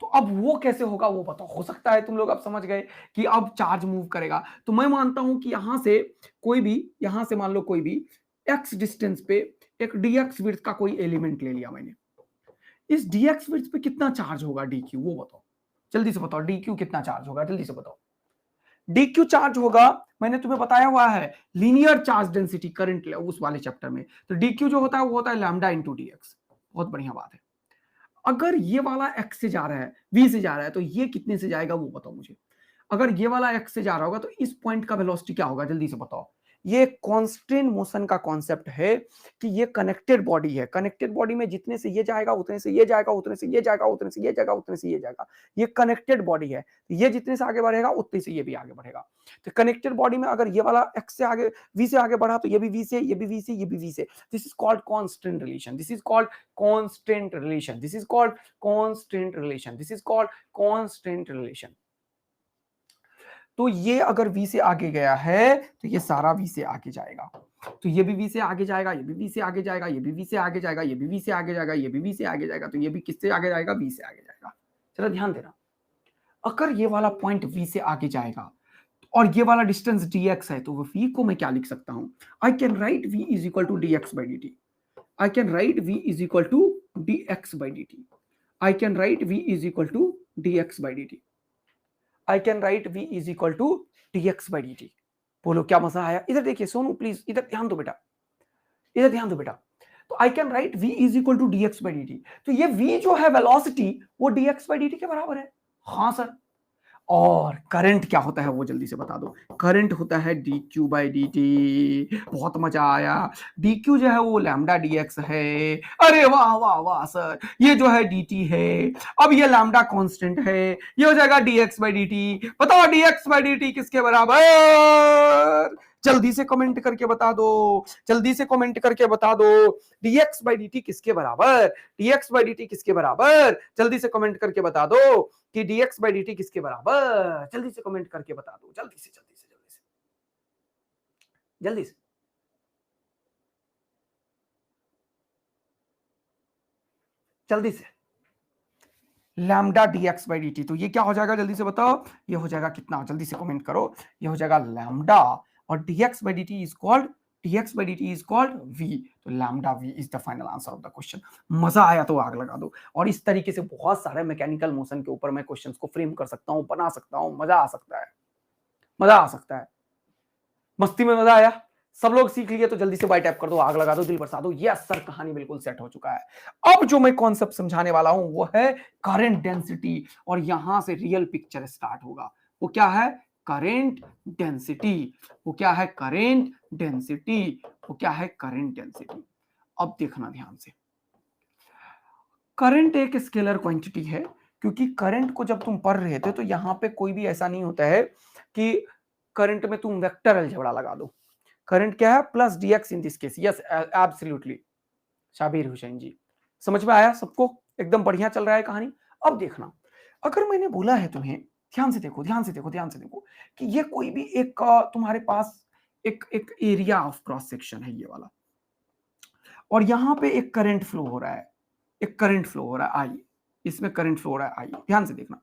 तो अब वो कैसे होगा वो बताओ। हो सकता है, तुम लोग अब समझ गए कि अब चार्ज मूव करेगा, तो मैं मानता हूं कि यहां से कोई भी, यहां से मान लो कोई भी x डिस्टेंस पे एक dx विड्थ का कोई एलिमेंट ले लिया मैंने, इस dx विड्थ पे कितना चार्ज होगा dq, वो बताओ, जल्दी से बताओ। dq कितना चार्ज होगा, जल्दी से बताओ। dq चार्ज होगा, मैंने तुम्हें बताया हुआ है, लीनियर चार्ज डेंसिटी करंट उस वाले चैप्टर में। तो dq जो होता है वो होता है लैम्डा इंटू dx। बहुत बढ़िया बात है। अगर ये वाला x से जा रहा है, v से जा रहा है, तो ये कितने से जाएगा वो बताओ मुझे। अगर ये वाला x से जा रहा होगा तो इस पॉइंट का वेलोसिटी क्या होगा, जल्दी से बताओ। ये कांस्टेंट मोशन का कॉन्सेप्ट है कि ये कनेक्टेड बॉडी है। कनेक्टेड बॉडी में जितने से ये जाएगा उतने से ये जाएगा, उतने से ये जाएगा, उतने से ये जाएगा, उतने से ये जाएगा। ये कनेक्टेड बॉडी है। ये जितने से आगे बढ़ेगा उतने से ये भी आगे बढ़ेगा। तो कनेक्टेड बॉडी में अगर ये वाला एक्स से आगे वी से आगे बढ़ा तो ये भी वी से, ये भी वी से, ये भी वी से। This is called constant relation. This is called constant relation. This is called constant relation. This is called constant relation. तो ये अगर v से आगे गया है तो ये सारा v से आगे जाएगा। तो ये भी v से आगे जाएगा, ये भी v से आगे जाएगा, ये भी v से आगे जाएगा, ये भी v से आगे जाएगा, ये भी v से आगे जाएगा। तो ये भी किससे आगे जाएगा? v से आगे जाएगा। चलो ध्यान देना, अगर ये वाला पॉइंट v से आगे जाएगा और ये वाला डिस्टेंस dx है तो वो v को मैं क्या लिख सकता हूं? I can write v is equal to dx by dt। I can write v is equal to dx by dt। I can write v is equal to dx by dt। I can write v is equal to dx by dt। बोलो क्या मजा आया? इधर देखिए Sonu please, इधर ध्यान दो बेटा, इधर ध्यान दो बेटा। तो I can write v is equal to dx by dt। तो ये v जो है वेलोसिटी वो dx बाई dt के बराबर है। हाँ सर। और करंट क्या होता है वो जल्दी से बता दो। करंट होता है dq बाई dt। बहुत मजा आया। dq जो है वो लैम्डा dx है। अरे वाह वाह वाह सर, ये जो है dt है। अब ये लैम्डा कांस्टेंट है, ये हो जाएगा dx बाई dt। बताओ dx बाई dt किसके बराबर? जल्दी से कमेंट करके बता दो, जल्दी से कमेंट करके बता दो dx बाई dt किसके बराबर? dx बाई dt किसके बराबर? जल्दी से कमेंट करके बता दो कि dx बाई dt किसके बराबर? जल्दी से कमेंट करके बता दो, जल्दी से जल्दी से जल्दी से जल्दी से। जल्दी से लैम्डा dx बाई dt। तो ये क्या हो जाएगा जल्दी से बताओ? ये हो जाएगा कितना? जल्दी से कमेंट करो। ये हो जाएगा लैम्डा और dx by dt is called v। तो lambda v is the final answer of the question. मजा आया तो आग लगा दो। और इस तरीके से बहुत सारे मैकेनिकल मोशन के ऊपर मैं क्वेश्चंस को फ्रेम कर सकता हूं, बना सकता हूं। मजा आ सकता है, मजा आ सकता है। मस्ती में मजा आया? सब लोग सीख लिए तो जल्दी से बाय टैप कर दो, आग लगा दो, दिल बरसा दो। यस सर, कहानी बिल्कुल सेट हो चुका है। अब जो मैं कॉन्सेप्ट समझाने वाला हूं वो है करंट डेंसिटी। और यहां से रियल पिक्चर स्टार्ट होगा। वो क्या है? Current density. वो क्या है? Current density. वो क्या है? Current density. अब देखना ध्यान से, करंट एक स्केलर क्वांटिटी है। क्योंकि करंट को जब तुम पढ़ रहे थे तो यहां पे कोई भी ऐसा नहीं होता है कि करंट में तुम वेक्टर अलजेब्रा लगा दो। करंट क्या है? Plus dx in this case. Yes absolutely Shabir Hussain ji, समझ में आया सबको? एकदम बढ़िया चल रहा है कहानी। अब देखना, अगर मैंने बोला है तुम्हें, ध्यान से देखो, ध्यान से देखो, ध्यान से देखो कि ये कोई भी एक तुम्हारे पास एक एक एरिया ऑफ क्रॉस सेक्शन है ये वाला, और यहां पे एक करंट फ्लो हो रहा है, एक करंट फ्लो हो रहा है आई, इसमें करंट फ्लो हो रहा है आई। ध्यान से देखना,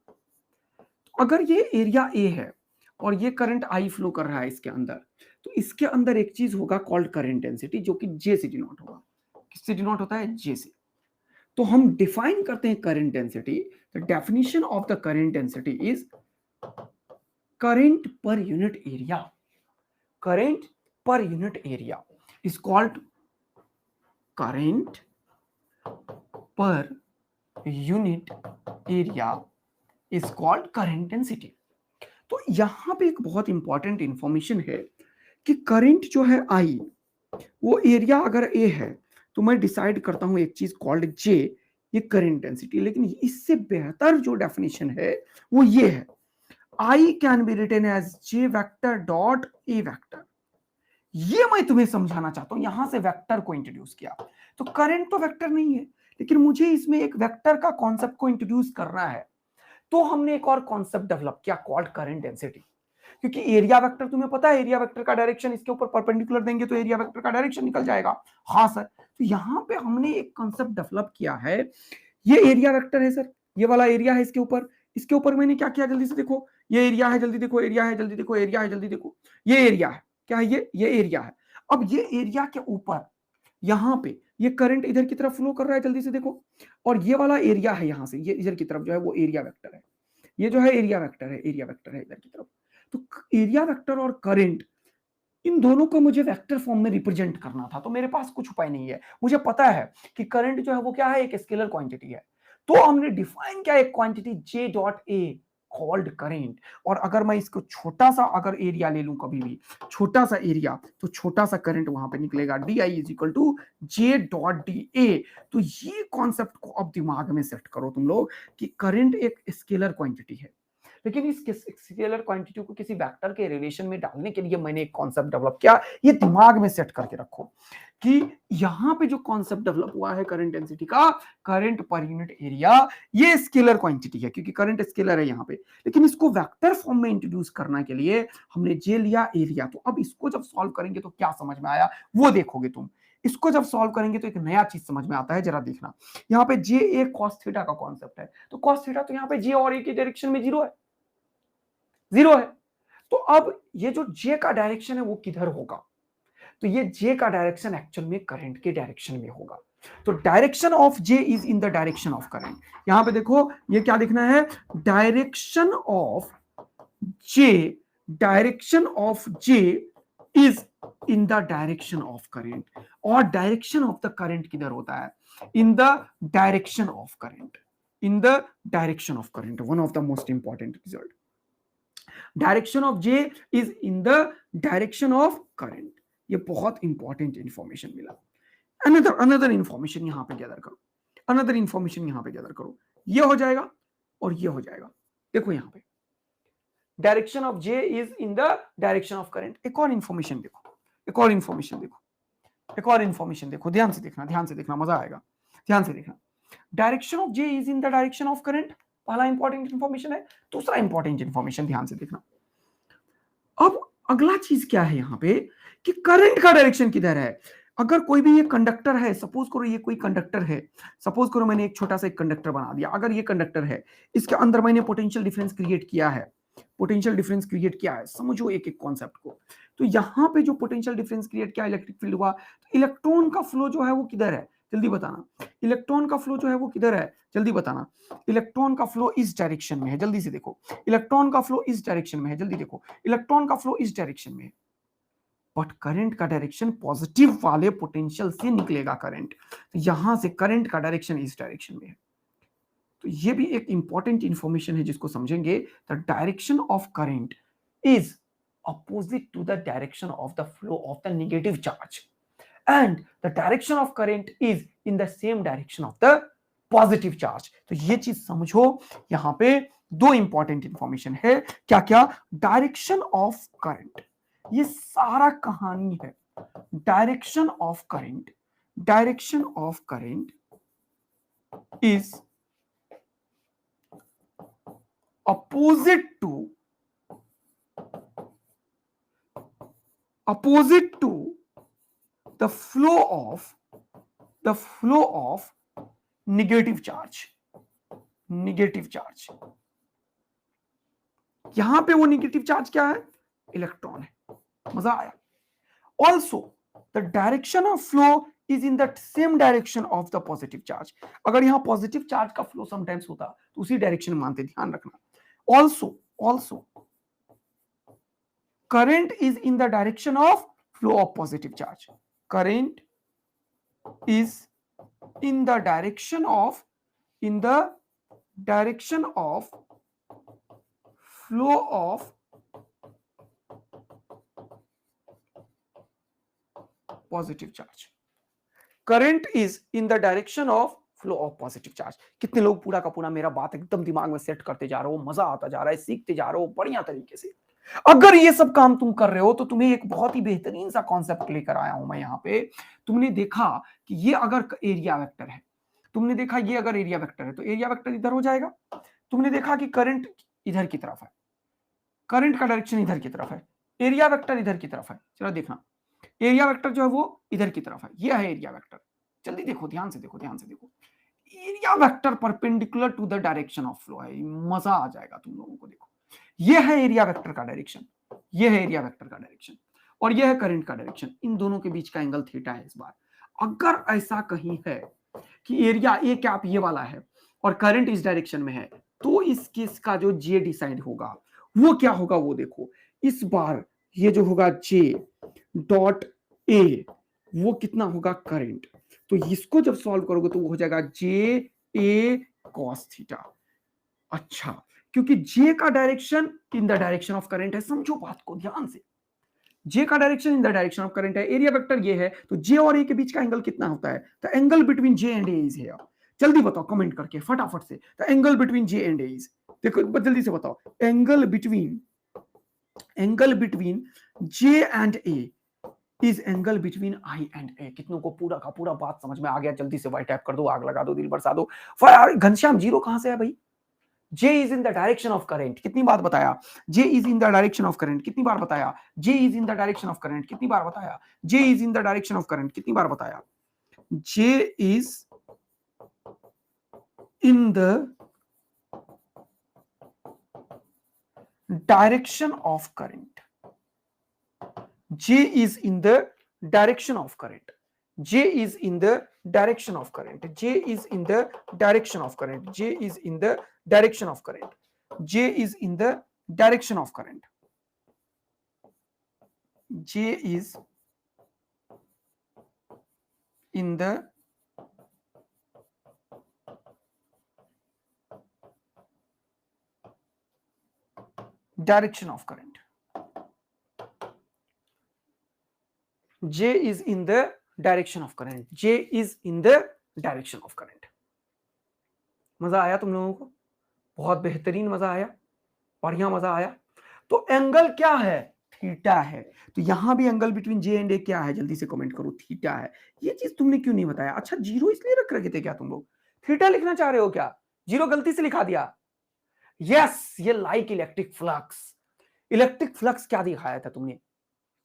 अगर ये एरिया ए है और ये करंट आई फ्लो कर रहा है इसके अंदर, तो इसके अंदर एक चीज होगा कॉल्ड करंट डेंसिटी, जो कि जे से डिनोट होगा। किससे डिनोट होता है? जे से। तो हम डिफाइन करते हैं current density. The definition of the current density is current per unit area. Current per unit area is called current per unit area is called current density. तो यहां पे एक बहुत इंपॉर्टेंट इंफॉर्मेशन है कि करंट जो है आई, वो एरिया अगर ए है तो मैं डिसाइड करता हूं एक चीज कॉल्ड जे, ये करंट डेंसिटी। लेकिन इससे बेहतर जो डेफिनेशन है वो ये है, I can be written as J vector dot A vector. ये मैं तुम्हें समझाना चाहता हूं, यहां से वेक्टर को इंट्रोड्यूस किया। तो करंट तो वेक्टर नहीं है, लेकिन मुझे इसमें एक वेक्टर का कॉन्सेप्ट को इंट्रोड्यूस करना है। तो हमने एक और कॉन्सेप्ट डेवलप किया कॉल्ड करंट डेंसिटी। क्योंकि एरिया वेक्टर तुम्हें पता है, एरिया वेक्टर का डायरेक्शन इसके ऊपर परपेंडिकुलर देंगे तो एरिया वेक्टर का डायरेक्शन निकल जाएगा। हाँ सर। तो यहां पे हमने एक कॉन्सेप्ट डेवलप किया है, ये एरिया वेक्टर है सर, ये वाला एरिया है इसके ऊपर। इसके ऊपर मैंने क्या किया? जल्दी से देखो, ये एरिया है, जल्दी देखो, एरिया है, जल्दी देखो, एरिया है, जल्दी देखो, ये एरिया है। क्या है ये एरिया है। अब ये एरिया के ऊपर यहां पे ये करंट इधर की तरफ फ्लो कर रहा है, जल्दी से देखो। और ये वाला एरिया है, यहां से ये इधर की तरफ जो है वो एरिया वेक्टर है। ये जो है एरिया वेक्टर है, एरिया वेक्टर है इधर की तरफ। तो एरिया वेक्टर और करंट, इन दोनों को मुझे वेक्टर फॉर्म में रिप्रेजेंट करना था। तो मेरे पास कुछ उपाय नहीं है। मुझे पता है कि करंट जो है वो क्या है? एक स्केलर क्वांटिटी है। तो हमने डिफाइन किया एक क्वांटिटी जे डॉट ए कॉल्ड करंट। और अगर मैं इसको छोटा सा अगर एरिया ले लूं, कभी भी छोटा सा एरिया, तो छोटा सा करंट वहां पे निकलेगा, D I is equal to J dot D A. तो ये कॉन्सेप्ट को अब दिमाग में सेट करो तुम लोग कि करंट एक स्केलर क्वांटिटी है, लेकिन इस स्केलर क्वांटिटी को किसी वेक्टर के रिलेशन में डालने के लिए मैंने एक कॉन्सेप्ट डेवलप किया। ये दिमाग में सेट करके रखो कि यहां पे जो कॉन्सेप्ट डेवलप हुआ है करंट डेंसिटी का, करंट पर यूनिट एरिया, ये स्केलर क्वांटिटी है क्योंकि करंट स्केलर है यहां पे, लेकिन इसको वेक्टर फॉर्म में इंट्रोड्यूस करने के लिए हमने जे लिया, एरिया। तो अब इसको जब सॉल्व करेंगे तो क्या समझ में आया वो देखोगे तुम। इसको जब सॉल्व करेंगे तो एक नया चीज समझ में आता है, जरा देखना। यहाँ पे जे ए कॉस थीटा का कॉन्सेप्ट है, तो कॉस थीटा तो यहाँ पे जे और ए की डायरेक्शन में जीरो है, जीरो है। तो अब ये जो जे का डायरेक्शन है वो किधर होगा, तो ये जे का डायरेक्शन एक्चुअल में करंट के डायरेक्शन में होगा। तो direction of J is in the direction of current. यहां पे देखो ये क्या लिखना है, direction of J, direction of J is in the direction of current. और डायरेक्शन ऑफ द करंट किधर होता है, इन the direction of current, in the direction of current. One of the most important result, direction of J is in the direction of current. ये बहुत important information मिला। Another information यहां पे gather करो, another information यहां पे gather करो। ये हो जाएगा और ये हो जाएगा। देखो यहां पे direction of J is in the direction of current. एक और इंफॉर्मेशन देखो, एक और इंफॉर्मेशन देखो, एक और इंफॉर्मेशन देखो, ध्यान से देखना, ध्यान से देखना, मजा आएगा, ध्यान से देखना। Direction of J is in the direction of current, पहला इंपॉर्टेंट इंफॉर्मेशन है। दूसरा इंपॉर्टेंट इंफॉर्मेशन ध्यान से देखना। अब अगला चीज क्या है यहां पे कि करंट का डायरेक्शन किधर है। अगर कोई भी ये कंडक्टर है, सपोज करो ये कोई कंडक्टर है, सपोज करो मैंने एक छोटा सा एक कंडक्टर बना दिया, अगर ये कंडक्टर है, इसके अंदर मैंने पोटेंशियल डिफरेंस क्रिएट किया है, पोटेंशियल डिफरेंस क्रिएट किया है, समझो एक एक कॉन्सेप्ट को। तो यहां पे जो पोटेंशियल डिफरेंस क्रिएट किया, इलेक्ट्रिक फील्ड हुआ, तो इलेक्ट्रॉन का फ्लो जो है वो किधर है, जल्दी बताना। इलेक्ट्रॉन का फ्लो जो है वो किधर है, जल्दी बताना। इलेक्ट्रॉन का फ्लो इस डायरेक्शन में है, जल्दी से देखो। इलेक्ट्रॉन का फ्लो इस डायरेक्शन में है, जल्दी देखो। इलेक्ट्रॉन का फ्लो इस डायरेक्शन में है, बट करंट का डायरेक्शन पॉजिटिव वाले पोटेंशियल से निकलेगा करंट। तो यहां से करंट का डायरेक्शन इस डायरेक्शन में है। तो ये भी एक इंपॉर्टेंट इंफॉर्मेशन है जिसको समझेंगे। The direction of current is opposite to the direction of the flow of the negative charge, and the direction of current is in the same direction of the positive charge। तो ये चीज समझो। यहां पे दो इंपॉर्टेंट इंफॉर्मेशन है, क्या क्या, डायरेक्शन ऑफ करंट, ये सारा कहानी है। Direction of current, direction of current is opposite to the flow of negative charge, negative charge। यहां पे वो नेगेटिव चार्ज क्या है, इलेक्ट्रॉन है। मजा आया। Also the direction of flow is in the same direction of the positive charge. अगर यहां पॉजिटिव चार्ज का फ्लो समटाइम्स होता तो उसी डायरेक्शन में मानते, ध्यान रखना। Also current is in the direction of flow of positive charge, current is in the direction of flow of positive charge, current is in the direction of flow of positive charge. कितने लोग पूरा का पूरा मेरा बात एकदम दिमाग में सेट करते जा रहे हो, मजा आता जा रहा है, सीखते जा रहे हो बढ़िया तरीके से। अगर ये सब काम तुम कर रहे हो तो तुम्हें एक बहुत ही बेहतरीन सा कॉन्सेप्ट लेकर आया हूं मैं यहाँ पे। तुमने देखा कि ये अगर एरिया वेक्टर है, तुमने देखा ये अगर एरिया वेक्टर है तो एरिया वेक्टर इधर हो जाएगा। तुमने देखा कि करंट इधर की तरफ है, करंट का डायरेक्शन इधर की तरफ है, एरिया वेक्टर इधर की तरफ है। चलो देखना, एरिया वेक्टर जो है वो इधर की तरफ है, ये है एरिया वेक्टर। जल्दी देखो, ध्यान से देखो, ध्यान से देखो। Area vector perpendicular to the direction of flow है, मजा आ जाएगा तुम लोगों को। देखो ये है एरिया वेक्टर का डायरेक्शन, ये है एरिया वेक्टर का डायरेक्शन, और ये है करंट का डायरेक्शन। इन दोनों के बीच का एंगल थीटा है इस बार। अगर ऐसा कहीं है कि एरिया ए कैप ये वाला है और करंट इस डायरेक्शन में है, तो इस केस का जो जे डिसाइड होगा वो क्या होगा, वो देखो। इस बार ये जो होगा जे डॉट ए, वो कितना होगा, करंट। तो इसको जब सॉल्व करोगे तो वो हो जाएगा जे ए कॉस थीटा। अच्छा, क्योंकि जे का direction in the direction of current है। समझो बात को ध्यान से, जे का direction in the direction of current है, एरिया वेक्टर ये है, तो जे और ए के बीच का एंगल कितना होता है? The angle between J and A is here. जल्दी बताओ कमेंट करके फटाफट से, the angle between J and A is, देखो जल्दी से बताओ, angle between J and A is angle between I and A. कितनों को पूरा का पूरा बात समझ में आ गया? जल्दी से वाई टैप कर दो, आग लगा दो, दिल बरसा दो। घनश्याम जीरो कहां से है भाई? J is in the direction of current, कितनी बार बताया? J is in the direction of current, कितनी बार बताया? J is in the direction of current, कितनी बार बताया? J is in the direction of current, कितनी बार बताया? J is in the direction of current. J is in the direction of current. J is in the direction of current. J is in the direction of current. J is in the direction of current. J is in the direction of current. J is in the direction of current. J is in the direction of current. J is in the direction of current. मजा आया तुम लोगों को? बहुत बेहतरीन मजा आया, बढ़िया मजा आया। तो एंगल क्या है? थीटा है। तो यहां भी एंगल बिटवीन जे एंड ए क्या है? जल्दी से कमेंट करो, थीटा है। ये चीज तुमने क्यों नहीं बताया? अच्छा जीरो इसलिए रख रखे थे क्या तुम लोग? थीटा लिखना चाह रहे हो क्या? जीरो गलती से लिखा दिया। यस, ये like electric flux. Electric flux क्या दिखाया था तुमने?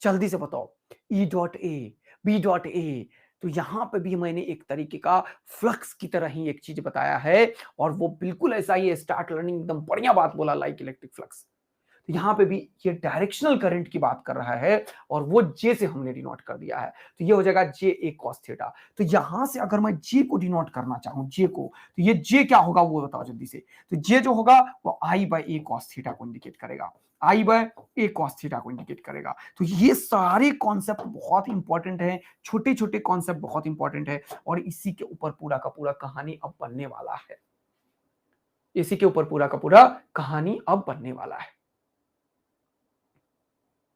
जल्दी से बताओ। E dot A, B dot A. तो यहां पे भी मैंने एक तरीके का फ्लक्स की तरह ही एक चीज बताया है, और वो बिल्कुल ऐसा ही है। स्टार्ट लर्निंग एकदम बढ़िया बात बोला, लाइक इलेक्ट्रिक फ्लक्स। तो यहां पे भी ये डायरेक्शनल करंट की बात कर रहा है, और वो जे से हमने डिनोट कर दिया है। तो ये हो जाएगा जे ए कॉस थीटा। तो यहां से अगर मैं जे को डिनोट करना चाहूं, जे को, तो ये जे क्या होगा वो बताओ जल्दी से। तो जे जो होगा वो आई बाय ए कॉस थीटा को इंडिकेट करेगा, आई बाय ए कॉस थीटा को इंडिकेट करेगा। तो ये सारे कॉन्सेप्ट बहुत इंपॉर्टेंट है, छोटे छोटे कॉन्सेप्ट बहुत इंपॉर्टेंट है, और इसी के ऊपर पूरा का पूरा कहानी अब बनने वाला है। इसी के ऊपर पूरा का पूरा कहानी अब बनने वाला है।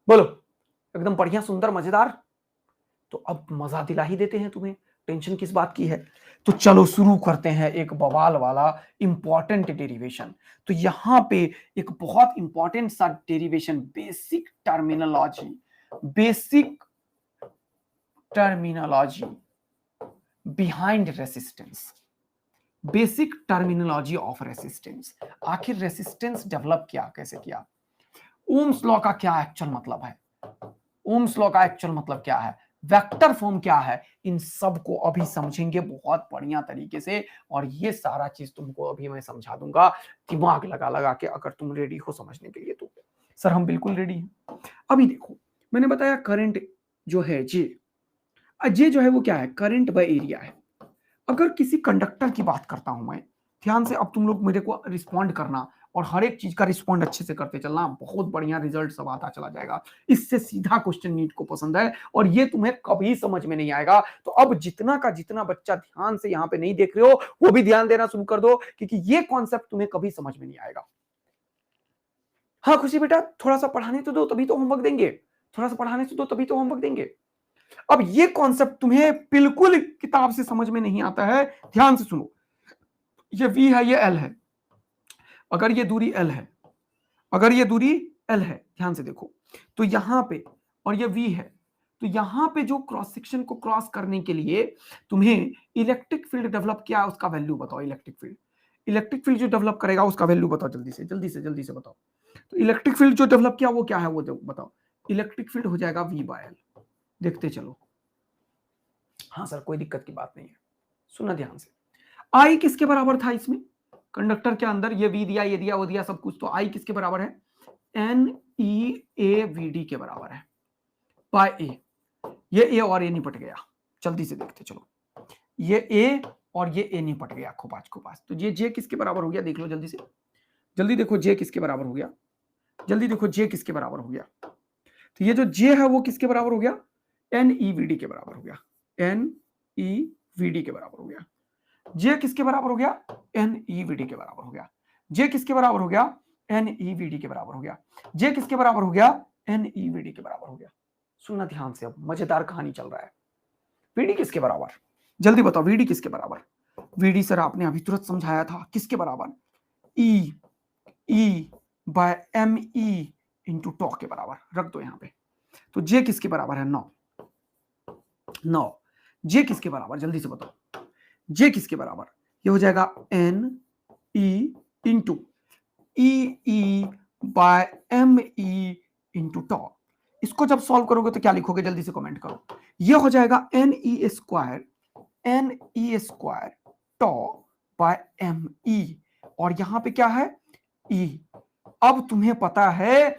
बोलो, एकदम बढ़िया, सुंदर, मजेदार। तो अब मजा दिला ही देते हैं तुम्हें, टेंशन किस बात की है? तो चलो शुरू करते हैं एक बवाल वाला इंपॉर्टेंट डेरिवेशन। तो यहां पे एक बहुत इंपॉर्टेंट सा derivation, basic terminology behind resistance, basic terminology of resistance. आखिर रेसिस्टेंस डेवलप किया कैसे किया? ओम्स लॉ का क्या एक्चुअल मतलब है? ओम्स लॉ का एक्चुअल मतलब क्या है? वेक्टर फॉर्म क्या है? इन सब को अभी समझेंगे बहुत बढ़िया तरीके से, और ये सारा चीज तुमको अभी मैं समझा दूंगा, दिमाग लगा लगा के। अगर तुम रेडी हो समझने के लिए तो सर हम बिल्कुल रेडी हैं। अभी देखो, मैंने बताया करंट जो है जे जो है वो क्या है? करंट बाय एरिया है। अगर किसी कंडक्टर की बात करता हूं मैं, ध्यान से अब तुम लोग मेरे को रिस्पॉन्ड करना, और हर एक चीज का रिस्पॉन्ड अच्छे से करते चलना, बहुत बढ़िया रिजल्ट सब आता चला जाएगा। इससे सीधा क्वेश्चन नीट को पसंद है, और ये तुम्हें कभी समझ में नहीं आएगा। तो अब जितना का जितना बच्चा ध्यान से यहाँ पे नहीं देख रहे हो, वो भी ध्यान देना शुरू कर दो, क्योंकि ये कॉन्सेप्ट तुम्हें कभी समझ में नहीं आएगा। हाँ खुशी बेटा, थोड़ा सा पढ़ाने तो दो, तभी तो होमवर्क देंगे। थोड़ा सा पढ़ाने से दो, तभी तो होमवर्क देंगे। अब ये कॉन्सेप्ट तुम्हें बिल्कुल किताब से समझ में नहीं आता है, ध्यान से सुनो। ये V है, ये L है। अगर ये दूरी L है, अगर ये दूरी L है, ध्यान से देखो, तो यहां पे, और ये V है, तो यहां पे जो क्रॉस सेक्शन को क्रॉस करने के लिए तुम्हें इलेक्ट्रिक फील्ड डेवलप किया, उसका वैल्यू बताओ। इलेक्ट्रिक फील्ड जो डेवलप करेगा उसका वैल्यू बताओ, जल्दी से बताओ। तो इलेक्ट्रिक फील्ड जो डेवलप किया वो क्या है, वो बताओ। इलेक्ट्रिक फील्ड हो जाएगा V बाय L। देखते चलो। हाँ सर कोई दिक्कत की बात नहीं है, सुना ध्यान से। I किसके बराबर था इसमें? कंडक्टर के अंदर ये V दिया, ये दिया, वो दिया, सब कुछ। तो I किसके बराबर है? NeAVD के बराबर है, बाय A। ये A और A निपट गया, जल्दी से देखते चलो। ये A और ये A निपट गया, खोपाच। तो ये J किसके बराबर हो गया? देख लो जल्दी से, जल्दी देखो J किसके बराबर हो गया, जल्दी देखो J किसके बराबर हो गया। तो ये जो J है वो किसके बराबर हो गया? NeVD के बराबर हो गया, NeVD के बराबर हो गया। J किसके बराबर हो गया? NeVD के बराबर हो गया। J किसके बराबर हो गया? NEVD के बराबर हो गया। जे किसके बराबर हो गया? NEVD के बराबर हो गया। सुनना ध्यान से, अब मजेदार कहानी चल रहा है। VD किसके बराबर? जल्दी बताओ, VD किसके बराबर? VD सर आपने अभी तुरंत समझाया था, किसके बराबर? E बाय ME इंटू टॉ के बराबर। रख दो यहां पे। तो जे किसके बराबर है? 9। 9। जे किसके बराबर? जल्दी से बताओ, जे किसके बराबर? ये हो जाएगा NE into EE by ME into tau. इसको जब सॉल्व करोगे तो क्या लिखोगे? जल्दी से कमेंट करो। ये हो जाएगा NE square tau by ME, और यहां पे क्या है? E। अब तुम्हें पता है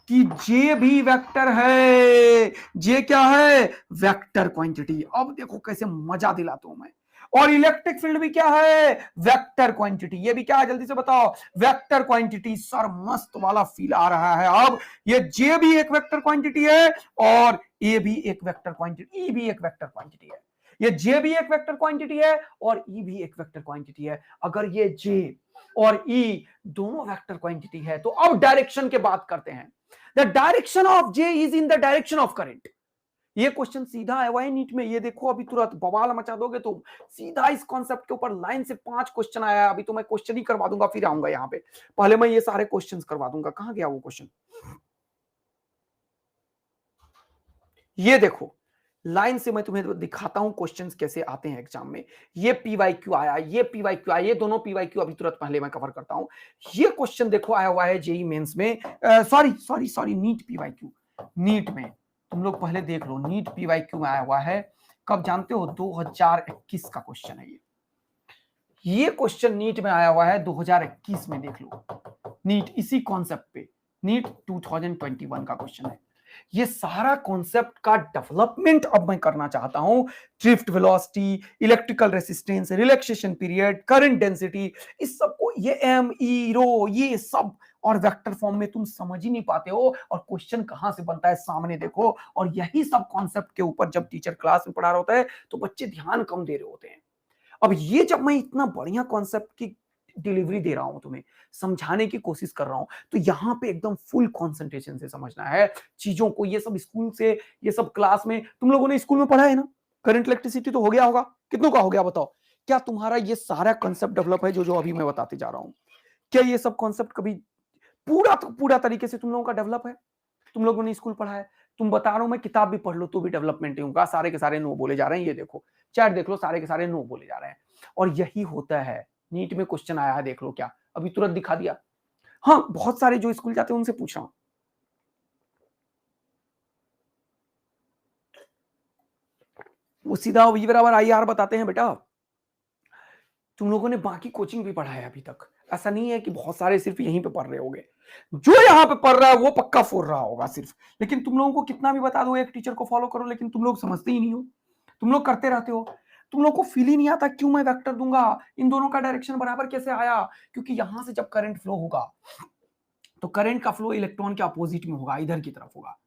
कि जे भी वेक्टर है। जे क्या है? Vector quantity. अब देखो कैसे मजा दिलाता हूं मैं। और इलेक्ट्रिक फील्ड भी क्या है? Vector quantity. ये भी क्या है? जल्दी से बताओ। Vector quantity. सर मस्त वाला फील आ रहा है अब। ये जे भी एक वेक्टर क्वांटिटी है और ए भी एक वेक्टर क्वांटिटी, ई भी एक वेक्टर क्वांटिटी है। ये जे भी एक वेक्टर क्वांटिटी है और ई भी एक वेक्टर क्वांटिटी है। अगर ये जे और ई दोनों वेक्टर क्वांटिटी है तो अब डायरेक्शन के बात करते हैं। The direction of J is in the direction of current. ये क्वेश्चन सीधा आया हुआ है नीट में। ये देखो, अभी तुरंत बवाल मचा दोगे तुम। सीधा इस कॉन्सेप्ट के ऊपर लाइन से 5 क्वेश्चन आया है। अभी तो मैं क्वेश्चन ही करवा दूंगा, फिर आऊंगा यहाँ पे। पहले मैं ये सारे क्वेश्चंस करवा दूंगा। कहां गया वो क्वेश्चन? ये देखो, लाइन से मैं तुम्हें दिखाता हूं क्वेश्चंस कैसे आते हैं एग्जाम में। ये PYQ आया, ये PYQ आया, ये दोनों PYQ अभी तुरंत पहले मैं कवर करता हूं। ये क्वेश्चन देखो आया हुआ है जेई मेंस में, सॉरी नीट PYQ। नीट में तुम लोग पहले देख लो, नीट PYQ में आया हुआ है। कब जानते हो? 2021 का क्वेश्चन है ये क्वेश्चन नीट में आया हुआ है 2021 में। देख लो नीट इसी कॉन्सेप्ट पे, नीट 2021 का क्वेश्चन है। ये सारा कॉन्सेप्ट का डेवलपमेंट अब मैं करना चाहता हूं। Drift velocity, electrical resistance, relaxation period, current density, इस सब को, ये एम ई रो, ये सब और वेक्टर फॉर्म में तुम समझ ही नहीं पाते हो। और क्वेश्चन कहां से बनता है सामने देखो। और यही सब कॉन्सेप्ट के ऊपर जब टीचर क्लास में पढ़ा रहा होता है तो बच्चे ध्यान कम दे रहे होते हैं। अब ये जब मैं इतना बढ़िया कॉन्सेप्ट की डिलीवरी दे रहा हूं, तुम्हें समझाने की कोशिश कर रहा हूं, तो यहां पे एकदम फुल कंसंट्रेशन से समझना है चीजों को। ये सब स्कूल से, ये सब क्लास में तुम लोगों ने स्कूल में पढ़ा है ना। करंट इलेक्ट्रिसिटी तो हो गया होगा, कितनों का हो गया बताओ? क्या तुम्हारा ये सारा कॉन्सेप्ट डेवलप है जो जो अभी मैं बताते जा रहा हूं? क्या ये सब कॉन्सेप्ट कभी पूरा तरीके से तुम लोगों का डेवलप है? तुम लोगों ने स्कूल पढ़ा है, तुम बता रहा हूं मैं, किताब भी पढ़ लो तो भी डेवलपमेंट ही होगा। सारे के सारे नो बोले जा रहे हैं। ये देखो चैट देख लो, सारे के सारे नो बोले जा रहे हैं। और यही होता है। नीट में क्वेश्चन आया है, देख लो, क्या अभी तुरंत दिखा दिया। हाँ, बहुत सारे जो स्कूल जाते हैं उनसे पूछ रहा हूं। वो सीधा V बराबर IR बताते हैं बेटा। तुम लोगों ने बाकी कोचिंग भी पढ़ा है अभी तक। ऐसा नहीं है कि बहुत सारे सिर्फ यहीं पे पढ़ रहे होंगे। जो यहाँ पे पढ़ रहा है वो पक्का फोड़ रहा होगा सिर्फ। लेकिन तुम लोगों को कितना भी बता दो एक टीचर को फॉलो करो, लेकिन तुम लोग समझते ही नहीं हो। तुम लोग करते रहते हो। तुम लोग को फील ही नहीं आता क्यों मैं वेक्टर दूंगा, इन दोनों का डायरेक्शन बराबर कैसे आया। क्योंकि यहां से जब करंट फ्लो होगा तो करंट का फ्लो इलेक्ट्रॉन के अपोजिट में होगा, इधर की तरफ होगा।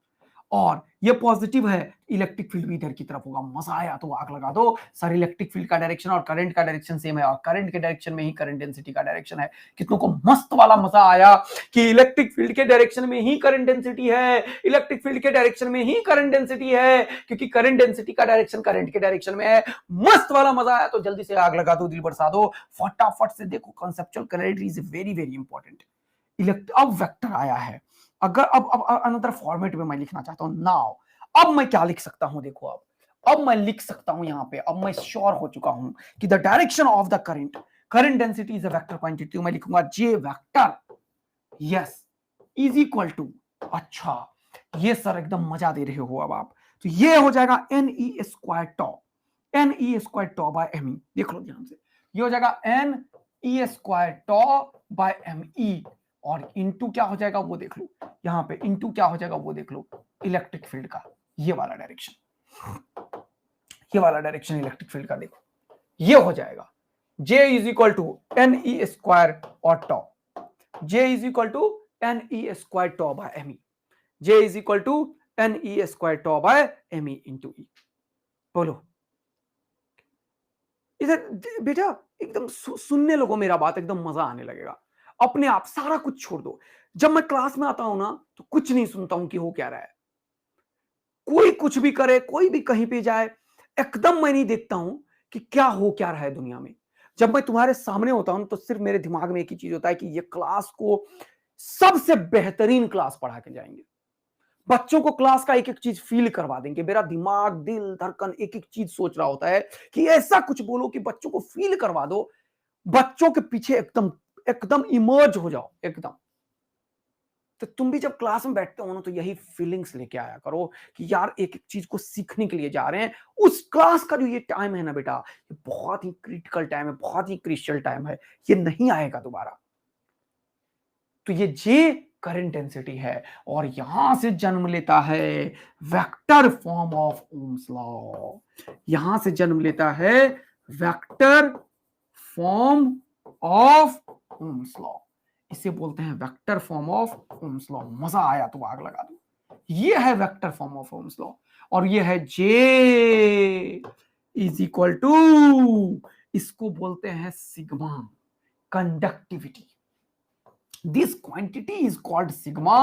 और ये पॉजिटिव है, इलेक्ट्रिक फील्ड भी इधर की तरफ होगा। मजा आया तो आग लगा दो। सर इलेक्ट्रिक फील्ड का डायरेक्शन और करंट का डायरेक्शन सेम है, और करंट के डायरेक्शन में ही करंट डेंसिटी का डायरेक्शन है। कितनों को मस्त वाला मजा आया कि इलेक्ट्रिक फील्ड के डायरेक्शन में ही करंट डेंसिटी है, इलेक्ट्रिक फील्ड के डायरेक्शन में ही करंट डेंसिटी है, क्योंकि करंट डेंसिटी का डायरेक्शन करंट के डायरेक्शन में है। मस्त वाला मजा आया तो जल्दी से आग लगा दो, दिल बरसा दो फटाफट से। देखो conceptual clarity is very very important. अब वेक्टर आया है। अगर अब अनदर फॉर्मेट में मैं लिखना चाहता हूं नाउ। अब मैं क्या लिख सकता हूं? देखो अब मैं लिख सकता हूं यहां पे। अब मैं श्योर हो चुका हूं कि the direction of the current density is a vector quantity. मैं लिखूंगा J vector, yes, is equal to, अच्छा ये सर एकदम मजा दे रहे हो अब आप। तो ये हो जाएगा NE square toe, NE square tau by ME। देख लो ध्यान से, ये हो जाएगा NE square tau by ME। और इनटू क्या हो जाएगा वो देख लो, यहां पे इनटू क्या हो जाएगा वो देख लो, इलेक्ट्रिक फील्ड का ये वाला डायरेक्शन, ये वाला डायरेक्शन इलेक्ट्रिक फील्ड का। देखो ये हो जाएगा J is equal to NE square और tau. J is equal to NE square tau by ME। J is equal to NE square tau by ME into E। बोलो इधर बेटा, एकदम सुनने लगो मेरा बात, एकदम मजा आने लगेगा। अपने आप सारा कुछ छोड़ दो। जब मैं क्लास में आता हूं ना तो कुछ नहीं सुनता हूं कि हो क्या रहा है। कोई कुछ भी करे, कोई भी कहीं पे जाए, एकदम मैं नहीं देखता हूं कि क्या रहा है दुनिया में। जब मैं तुम्हारे सामने होता हूं तो सिर्फ मेरे दिमाग में एक ही चीज होता है कि ये क्लास को सबसे बेहतरीन क्लास पढ़ा के जाएंगे। बच्चों को क्लास का एक एक चीज फील करवा देंगे। मेरा दिमाग, दिल, धड़कन एक एक चीज सोच रहा होता है कि ऐसा कुछ बोलो कि बच्चों को फील करवा दो, बच्चों के पीछे एकदम एकदम इमर्ज हो जाओ एकदम। तो तुम भी जब क्लास में बैठते हो ना तो यही फीलिंग्स लेके आया करो कि यार एक एक चीज को सीखने के लिए जा रहे हैं। उस क्लास का जो ये टाइम है ना बेटा, ये बहुत ही क्रिटिकल टाइम है, बहुत ही क्रिशियल टाइम है, ये नहीं आएगा दोबारा। तो ये जे करंट डेंसिटी है और यहां से जन्म लेता है vector form of Ohm's law. यहां से जन्म लेता है vector form of Ohm's law. इसे बोलते हैं vector form of Ohm's law. मजा आया तो आग लगा दो। ये है vector form of Ohm's law और ये है जे इज इक्वल टू, इसको बोलते हैं sigma conductivity. This quantity is called sigma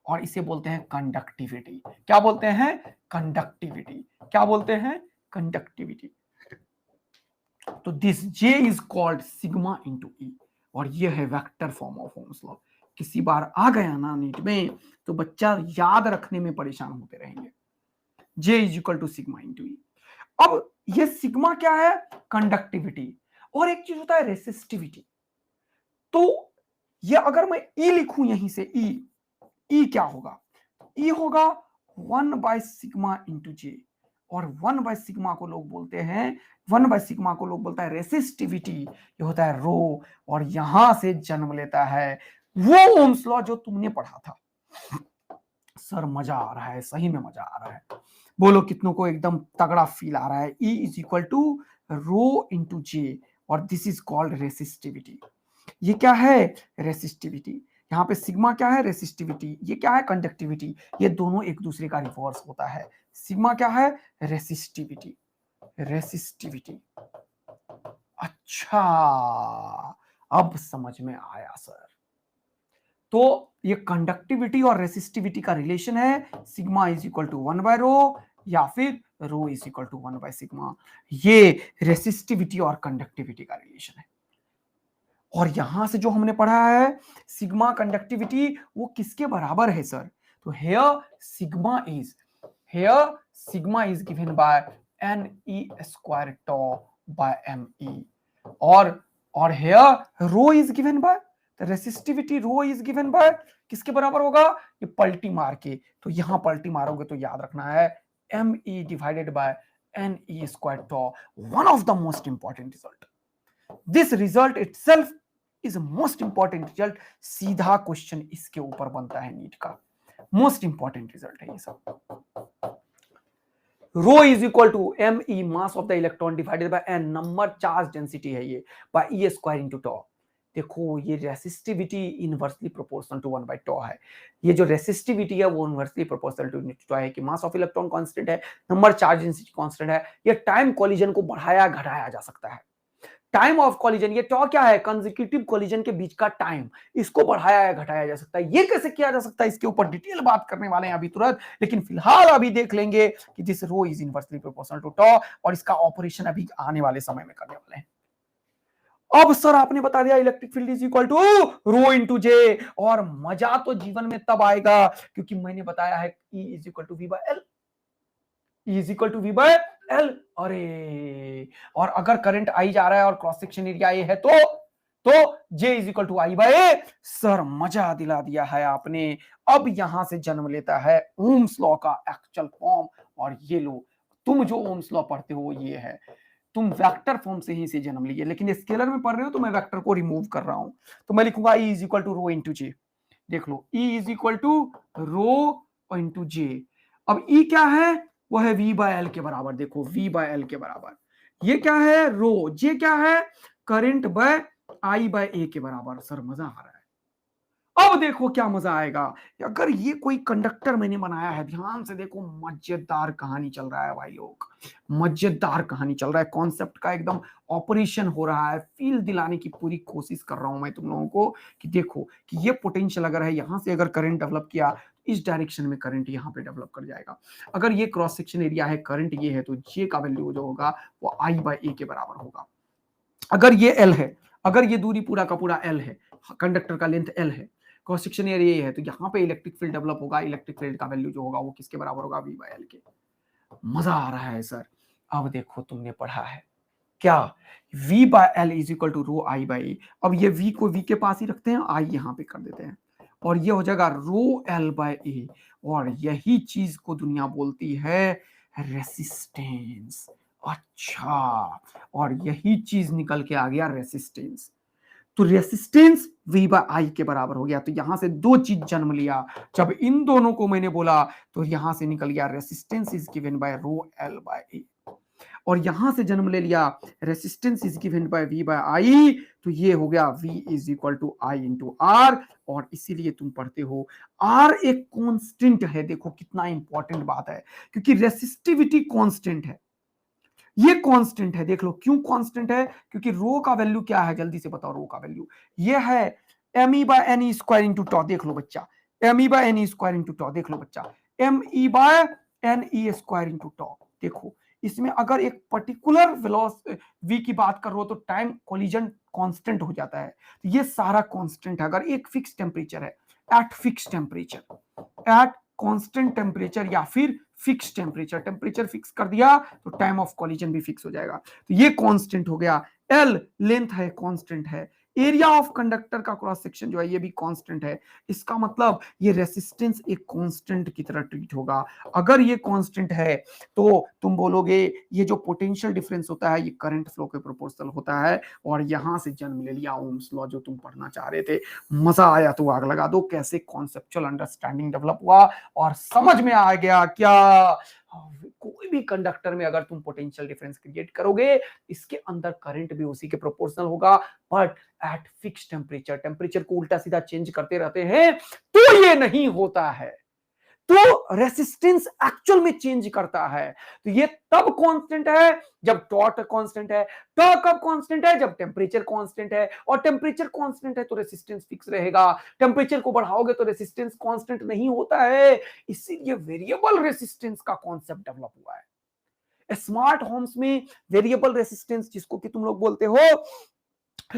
और इसे बोलते हैं कंडक्टिविटी। क्या बोलते हैं? कंडक्टिविटी। क्या बोलते हैं? कंडक्टिविटी। तो this J is called sigma into E और ये है vector form of Ohm's law. किसी बार आ गया ना नीट में तो बच्चा याद रखने में परेशान होते रहेंगे। J is equal to sigma into E. अब ये सिग्मा क्या है? कंडक्टिविटी। और एक चीज होता है रेसिस्टिविटी। तो ये अगर मैं ई लिखूं यहीं से ई क्या होगा? ई होगा 1/सिग्मा इंटू जे और 1/सिग्मा को लोग बोलते हैं, 1/सिग्मा को लोग बोलता है रेसिस्टिविटी। ये होता है रो और यहां से जन्म लेता है वो ओम्स लॉ जो तुमने पढ़ा था। सर मजा आ रहा है, सही में मजा आ रहा है। बोलो कितनों को एकदम तगड़ा फील आ रहा है। E is equal to rho into J और दिस इज कॉल्ड रेसिस्टिविटी। ये क्या है? रेसिस्टिविटी। यहाँ पे सिग्मा क्या है? रेसिस्टिविटी। ये क्या है? कंडक्टिविटी। ये दोनों एक दूसरे का रिवर्स होता है। सिग्मा क्या है? रेसिस्टिविटी। रेसिस्टिविटी। अच्छा, अब समझ में आया सर। तो ये कंडक्टिविटी और रेसिस्टिविटी का रिलेशन है सिग्मा इज इक्वल टू 1/रो या फिर रो इज इक्वल टू 1/सिग्मा। ये रेसिस्टिविटी और कंडक्टिविटी का रिलेशन है। और यहां से जो हमने पढ़ा है सिग्मा कंडक्टिविटी, वो किसके बराबर है सर? तो here sigma is given by Ne² tau by Me और here rho is given by resistivity, rho is given by किसके बराबर होगा? ये पलटी मार के, तो यहां पलटी मारोगे तो याद रखना है Me divided by Ne² tau. One of the most important result. This result itself is most important result. सीधा क्वेश्चन इसके ऊपर बनता है नीट का। मोस्ट इंपॉर्टेंट रिजल्ट है ये सब। Rho is equal to Me mass of the electron divided by n number charge density है ये बाय E² इंटू टॉ। देखो ये रेसिस्टिविटी इनवर्सली प्रोपोर्शनल टू 1/टॉ है। ये जो रेसिस्टिविटी है वो इनवर्सली प्रोपोर्शनल टू टॉ है कि मास ऑफ इलेक्ट्रॉन कांस्टेंट है, नंबर चार्ज डेंसिटी कांस्टेंट है। ये टाइम कोलिजन को बढ़ाया घटाया जा सकता है। टाइम ऑफ कॉलिजन, ये टॉ क्या है? कंसेक्यूटिव कॉलिजन के बीच का टाइम, इसको बढ़ाया या घटाया जा सकता है। ये कैसे किया जा सकता है इसके ऊपर डिटेल बात करने वाले हैं अभी तुरंत, लेकिन फिलहाल अभी देख लेंगे कि this rho is inversely proportional to tau और इसका ऑपरेशन अभी आने वाले समय में करने वाले हैं। अब सर आपने बता दिया electric field is equal to rho into J और मजा तो जीवन में तब आएगा क्योंकि मैंने बताया है E is equal to V by L. Is equal to V by L. अरे और अगर करंट आई जा रहा है और क्रॉस सेक्शन एरिया ए है तो J is equal to I by A. सर मजा दिला दिया है आपने। अब यहां से जन्म लेता है ओम्स लॉ का एक्चुअल फॉर्म। और ये लो, तुम जो ओम्स लॉ पढ़ते हो ये है, तुम वेक्टर फॉर्म से ही से जन्म लिए, लेकिन स्केलर में पढ़ रहे हो तो मैं वेक्टर को रिमूव कर रहा हूं। तो मैं लिखूंगा E is equal to rho into J. देख लो E is equal to rho into J. अब E क्या है? वो है V बाय एल के बराबर। देखो V बाय एल के बराबर। ये क्या है? रो। जे क्या है? करंट बाय I बाय ए के बराबर। सर मजा आ रहा है। अब देखो क्या मजा आएगा। अगर ये कोई कंडक्टर मैंने बनाया है, ध्यान से देखो, मजेदार कहानी चल रहा है भाई लोग, मजेदार कहानी चल रहा है, कॉन्सेप्ट का एकदम ऑपरेशन हो रहा है, फील दिलाने की पूरी कोशिश कर रहा हूं मैं तुम लोगों को कि देखो कि ये पोटेंशियल अगर है, यहां से अगर करंट डेवलप किया, इस डायरेक्शन में करंट यहां पे डेवलप कर जाएगा। अगर ये क्रॉस सेक्शन एरिया है, करंट ये है, तो जे का वैल्यू जो होगा वो आई बाई ए के बराबर होगा। अगर ये एल है, अगर ये दूरी पूरा का पूरा एल है, कंडक्टर का लेंथ एल है, क्रॉस सेक्शन एरिया ये है, तो यहाँ पे इलेक्ट्रिक फील्ड डेवलप होगा, इलेक्ट्रिक फील्ड का वैल्यू जो होगा वो किसके बराबर होगा, वी बाई एल के। मजा आ रहा है सर। अब देखो तुमने पढ़ा है क्या, v by L is equal to rho I by. अब ये v को v के पास ही रखते हैं, i यहाँ पे कर देते हैं, और ये हो जाएगा रो एल बाय ए। और यही चीज को दुनिया बोलती है रेसिस्टेंस। अच्छा, और यही चीज निकल के आ गया रेसिस्टेंस। तो रेसिस्टेंस v बाय आई के बराबर हो गया। तो यहां से दो चीज जन्म लिया, जब इन दोनों को मैंने बोला तो यहां से निकल गया resistance is given by rho L by A, और यहां से जन्म ले लिया resistance is given by V by I, तो ये हो गया v is equal to I into R. और इसीलिए तुम पढ़ते हो r एक कांस्टेंट है। देखो कितना इंपॉर्टेंट बात है, क्योंकि रेसिस्टिविटी कांस्टेंट है, ये कांस्टेंट है। देख लो क्यों कांस्टेंट है, क्योंकि रो का वैल्यू क्या है, जल्दी से बताओ, रो का वैल्यू ये है M E by N E square into tau. देख लो बच्चा, M E by N E square into tau, देख लो बच्चा, M E by N E square into tau. देखो इसमें अगर एक पर्टिकुलर वी की बात कर रहे हो तो टाइम कोलिजन कांस्टेंट हो जाता है, तो ये सारा कांस्टेंट है। अगर एक फिक्स टेम्परेचर है, eight fix temperature, at constant temperature या फिर फिक्स टेम्परेचर, टेम्परेचर फिक्स कर दिया तो टाइम ऑफ कॉलिजन भी फिक्स हो जाएगा। तो ये कांस्टेंट हो गया। एल लेंथ है, कांस्टेंट है। एरिया ऑफ कंडक्टर का क्रॉस सेक्शन जो है ये भी कांस्टेंट है। इसका मतलब ये रेसिस्टेंस एक कांस्टेंट की तरह ट्रीट होगा। अगर ये कांस्टेंट है तो तुम बोलोगे ये जो पोटेंशियल डिफरेंस होता है ये करंट फ्लो के प्रोपोर्शनल होता है, और यहां से जन्म ले लिया ओम्स लॉ जो तुम पढ़ना चाह रहे थे। मजा आया तो आग लगा दो, कैसे कॉन्सेप्चुअल अंडरस्टैंडिंग डेवलप हुआ और समझ में आ गया क्या। कोई भी कंडक्टर में अगर तुम पोटेंशियल डिफरेंस क्रिएट करोगे, इसके अंदर करंट भी उसी के प्रोपोर्शनल होगा, but at fix temperature. Temperature को उल्टा सीधा चेंज करते रहते हैं तो ये नहीं होता है। तो रेसिस्टेंस एक्चुअल में चेंज करता है। तो ये तब कांस्टेंट है जब टॉर्क कांस्टेंट है। टॉर्क कब कांस्टेंट है, जब टेम्परेचर कांस्टेंट है, और टेम्परेचर कांस्टेंट है तो रेसिस्टेंस फिक्स रहेगा। टेम्परेचर को बढ़ाओगे तो रेसिस्टेंस कांस्टेंट नहीं होता है। इसीलिए वेरिएबल रेसिस्टेंस का कॉन्सेप्ट डेवलप हुआ है स्मार्ट होम्स में। वेरिएबल रेसिस्टेंस जिसको कि तुम लोग बोलते हो,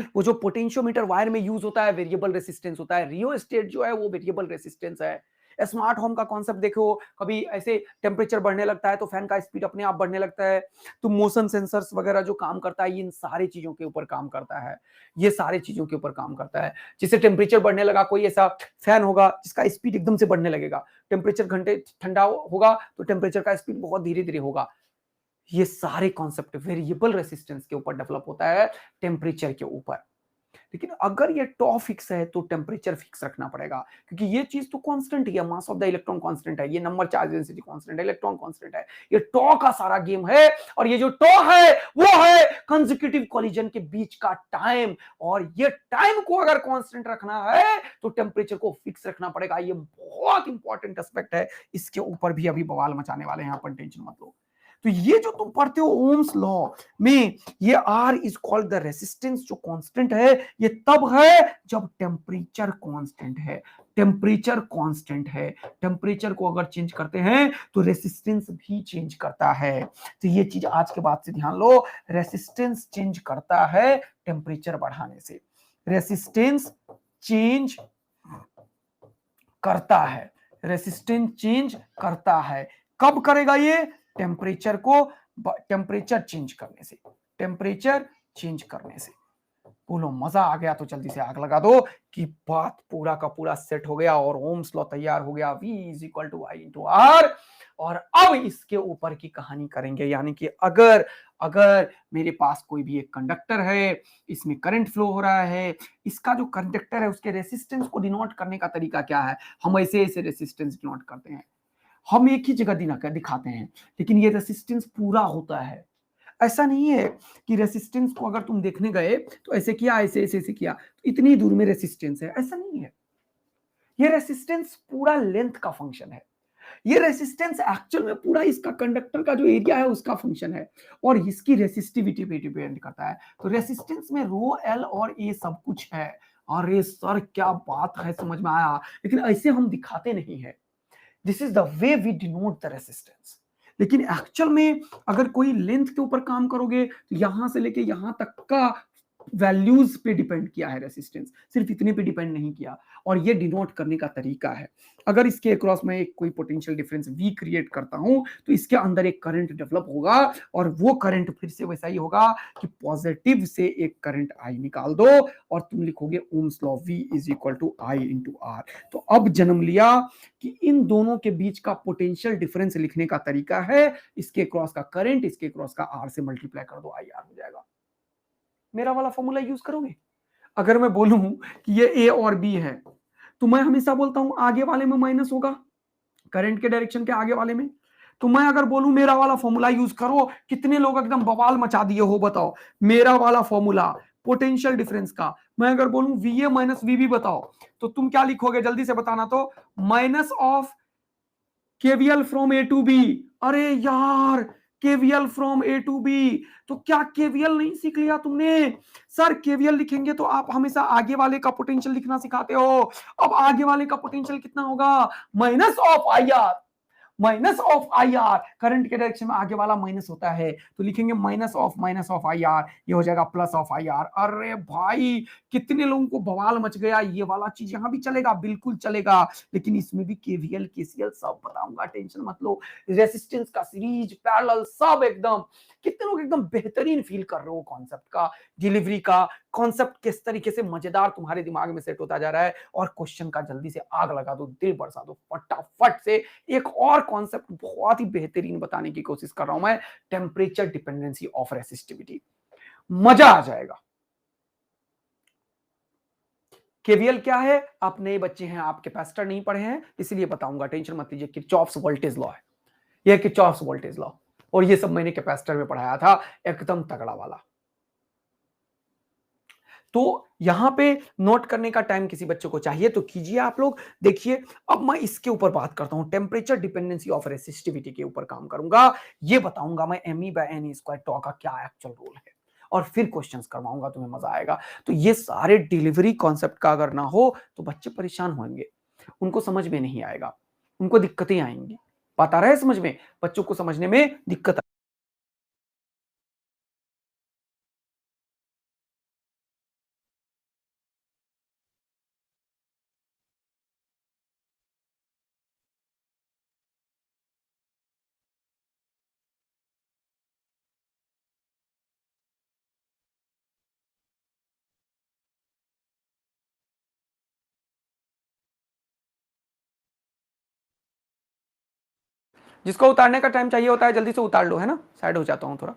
वो जो पोटेंशियोमीटर वायर में यूज होता है वेरिएबल रेसिस्टेंस होता है। रियोस्टेट जो है वो वेरिएबल रेसिस्टेंस है। स्मार्ट होम का कॉन्सेप्ट देखो, कभी ऐसे टेम्परेचर बढ़ने लगता है तो फैन का स्पीड अपने आप बढ़ने लगता है। तो मोशन सेंसर्स वगैरह जो काम करता है, ये इन सारी चीजों के ऊपर काम करता है। ये सारी चीजों के ऊपर काम करता है। जिससे टेम्परेचर बढ़ने लगा, कोई ऐसा फैन होगा जिसका स्पीड एकदम से बढ़ने लगेगा, टेम्परेचर घंटे ठंडा होगा तो टेम्परेचर का स्पीड बहुत धीरे धीरे होगा। ये सारे कॉन्सेप्ट वेरिएबल रेसिस्टेंस के ऊपर डेवलप होता है, टेम्परेचर के ऊपर। लेकिन अगर ये टॉ फिक्स है तो टेम्परेचर फिक्स रखना पड़ेगा, क्योंकि ये चीज तो कांस्टेंट ही है। मास ऑफ द इलेक्ट्रॉन कांस्टेंट है, ये नंबर चार्ज डेंसिटी कांस्टेंट है, इलेक्ट्रॉन कांस्टेंट है। ये टॉ का सारा गेम है, और ये जो टॉ है वो है कंसेक्यूटिव कॉलिजन के बीच का टाइम। और ये टाइम को अगर कांस्टेंट रखना है तो टेम्परेचर को फिक्स रखना पड़ेगा। ये बहुत इंपॉर्टेंट एस्पेक्ट है, इसके ऊपर भी अभी बवाल मचाने वाले हैं, यहाँ पर टेंशन मत लो। तो ये जो तुम पढ़ते हो ओम्स लॉ में, ये R is called the resistance जो कांस्टेंट है, ये तब है जब टेम्परेचर कांस्टेंट है। टेम्परेचर कांस्टेंट है, टेम्परेचर को अगर चेंज करते हैं तो रेसिस्टेंस भी चेंज करता है। तो ये चीज आज के बाद से ध्यान लो, रेसिस्टेंस चेंज करता है टेम्परेचर बढ़ाने से। रेसिस्टेंस चेंज करता है, रेसिस्टेंस चेंज करता है। कब करेगा ये, टेम्परेचर को, टेम्परेचर चेंज करने से, टेम्परेचर चेंज करने से। बोलो मजा आ गया तो जल्दी से आग लगा दो कि बात पूरा का पूरा सेट हो गया और ओम्स लॉ तैयार हो गया, V is equal to I into R. और अब इसके ऊपर की कहानी करेंगे, यानी कि अगर अगर मेरे पास कोई भी एक कंडक्टर है, इसमें करंट फ्लो हो रहा है, इसका जो कंडक्टर है उसके रेसिस्टेंस को डिनोट करने का तरीका क्या है। हम ऐसे ऐसे रेसिस्टेंस डिनोट करते हैं, हम एक ही जगह दिखाते हैं, लेकिन ये रेसिस्टेंस पूरा होता है। ऐसा नहीं है कि रेसिस्टेंस को अगर तुम देखने गए तो ऐसे किया, ऐसे ऐसे ऐसे किया तो इतनी दूर में रेसिस्टेंस है, ऐसा नहीं है। ये रेसिस्टेंस पूरा लेंथ का फंक्शन है। ये रेसिस्टेंस एक्चुअल में पूरा इसका कंडक्टर का जो एरिया है उसका फंक्शन है और इसकी रेसिस्टिविटी पे डिपेंड करता है। तो रेसिस्टेंस में रो एल और ए सब कुछ है। अरे सर क्या बात है, समझ में आया, लेकिन ऐसे हम दिखाते नहीं है। This is the way we denote the resistance. लेकिन एक्चुअल में अगर कोई लेंथ के ऊपर काम करोगे तो यहां से लेके यहां तक का वैल्यूज पे डिपेंड किया है रेसिस्टेंस, सिर्फ इतने पे डिपेंड नहीं किया। और ये डिनोट करने का तरीका है। अगर इसके अक्रॉस में एक कोई पोटेंशियल डिफरेंस V क्रिएट करता हूं तो इसके अंदर एक करंट डेवलप होगा और वो करंट फिर से वैसा ही होगा कि पॉजिटिव से एक करंट I निकाल दो और तुम लिखोगे Ohm's law V is equal to I into R। तो अब जन्म लिया कि इन दोनों के बीच का पोटेंशियल डिफरेंस लिखने का तरीका है, इसके क्रॉस का करंट इसके क्रॉस का R से मल्टीप्लाई कर दो, IR हो जाएगा। मेरा वाला फॉर्मूला यूज करोगे? अगर मैं बोलूं कि ये ए और बी है तो मैं हमेशा बोलता हूं आगे वाले में माइनस होगा, करंट के डायरेक्शन के आगे वाले में। तो मैं अगर बोलूं मेरा वाला फॉर्मूला यूज करो, कितने लोग एकदम बवाल मचा दिए हो बताओ। मेरा वाला फॉर्मूला पोटेंशियल डिफरेंस का, मैं अगर बोलूं V A minus V B बताओ, तो तुम क्या लिखोगे जल्दी से बताना। तो minus of KVL from A to B. अरे यार KVL from A to B, तो क्या केवीएल नहीं सीख लिया तुमने? सर केवीएल लिखेंगे तो आप हमेशा आगे वाले का पोटेंशियल लिखना सिखाते हो। अब आगे वाले का पोटेंशियल कितना होगा? Minus of I R, minus of I R. Current के डायरेक्शन में आगे वाला माइनस होता है तो लिखेंगे माइनस ऑफ आई आर, ये हो जाएगा प्लस ऑफ आई आर। अरे भाई कितने लोगों को बवाल मच गया, ये वाला चीज यहां भी चलेगा, बिल्कुल चलेगा, लेकिन इसमें भी केवीएल केसीएल सब बताऊंगा, टेंशन मत लो। रेजिस्टेंस का सीरीज पैरेलल सब एकदम, कितने लोग एकदम बेहतरीन फील कर रहे हो कॉन्सेप्ट का, डिलीवरी का कॉन्सेप्ट किस तरीके से मजेदार तुम्हारे दिमाग में सेट होता जा रहा है। और क्वेश्चन का जल्दी से आग लगा दो, दिल बरसा दो फटाफट से। एक और कॉन्सेप्ट बहुत ही बेहतरीन बताने की कोशिश कर रहा हूं मैं, टेम्परेचर डिपेंडेंसी ऑफ रेसिस्टिविटी, मजा आ जाएगा। केवीएल क्या है? आप नए बच्चे हैं, आप कैपेसिटर नहीं पढ़े हैं, इसलिए बताऊंगा, टेंशन मत लीजिए। किरचॉफ्स वोल्टेज लॉ है, यह किरचॉफ्स वोल्टेज लॉ, और ये सब मैंने कैपेसिटर में पढ़ाया था, एकदम तगड़ा वाला। तो यहां पे नोट करने का टाइम किसी बच्चे को चाहिए तो कीजिए आप लोग। देखिए अब मैं इसके ऊपर बात करता हूं, टेम्परेचर डिपेंडेंसी ऑफ रेसिस्टिविटी के ऊपर काम करूंगा। ये बताऊंगा मैं ME/NE² टॉ का क्या एक्चुअल रोल है, और फिर क्वेश्चंस करवाऊंगा, तुम्हें मजा आएगा। तो ये सारे डिलीवरी कॉन्सेप्ट का अगर ना हो तो बच्चे परेशान होंगे, उनको समझ में नहीं आएगा, उनको दिक्कतें आएंगी। बात आ रहा है समझ में? बच्चों को समझने में दिक्कत। जिसको उतारने का टाइम चाहिए होता है जल्दी से उतार लो, है ना, साइड हो जाता हूं थोड़ा।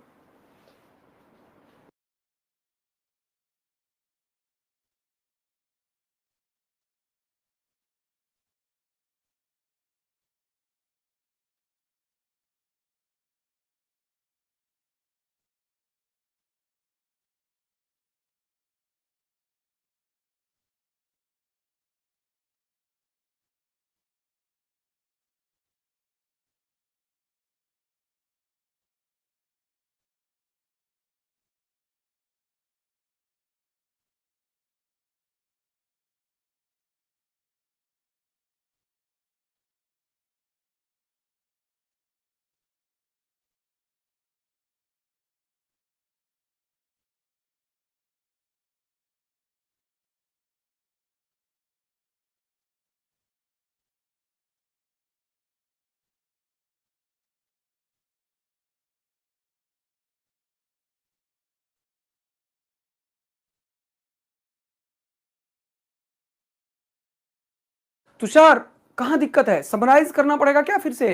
तुषार कहां दिक्कत है? समराइज करना पड़ेगा क्या फिर से?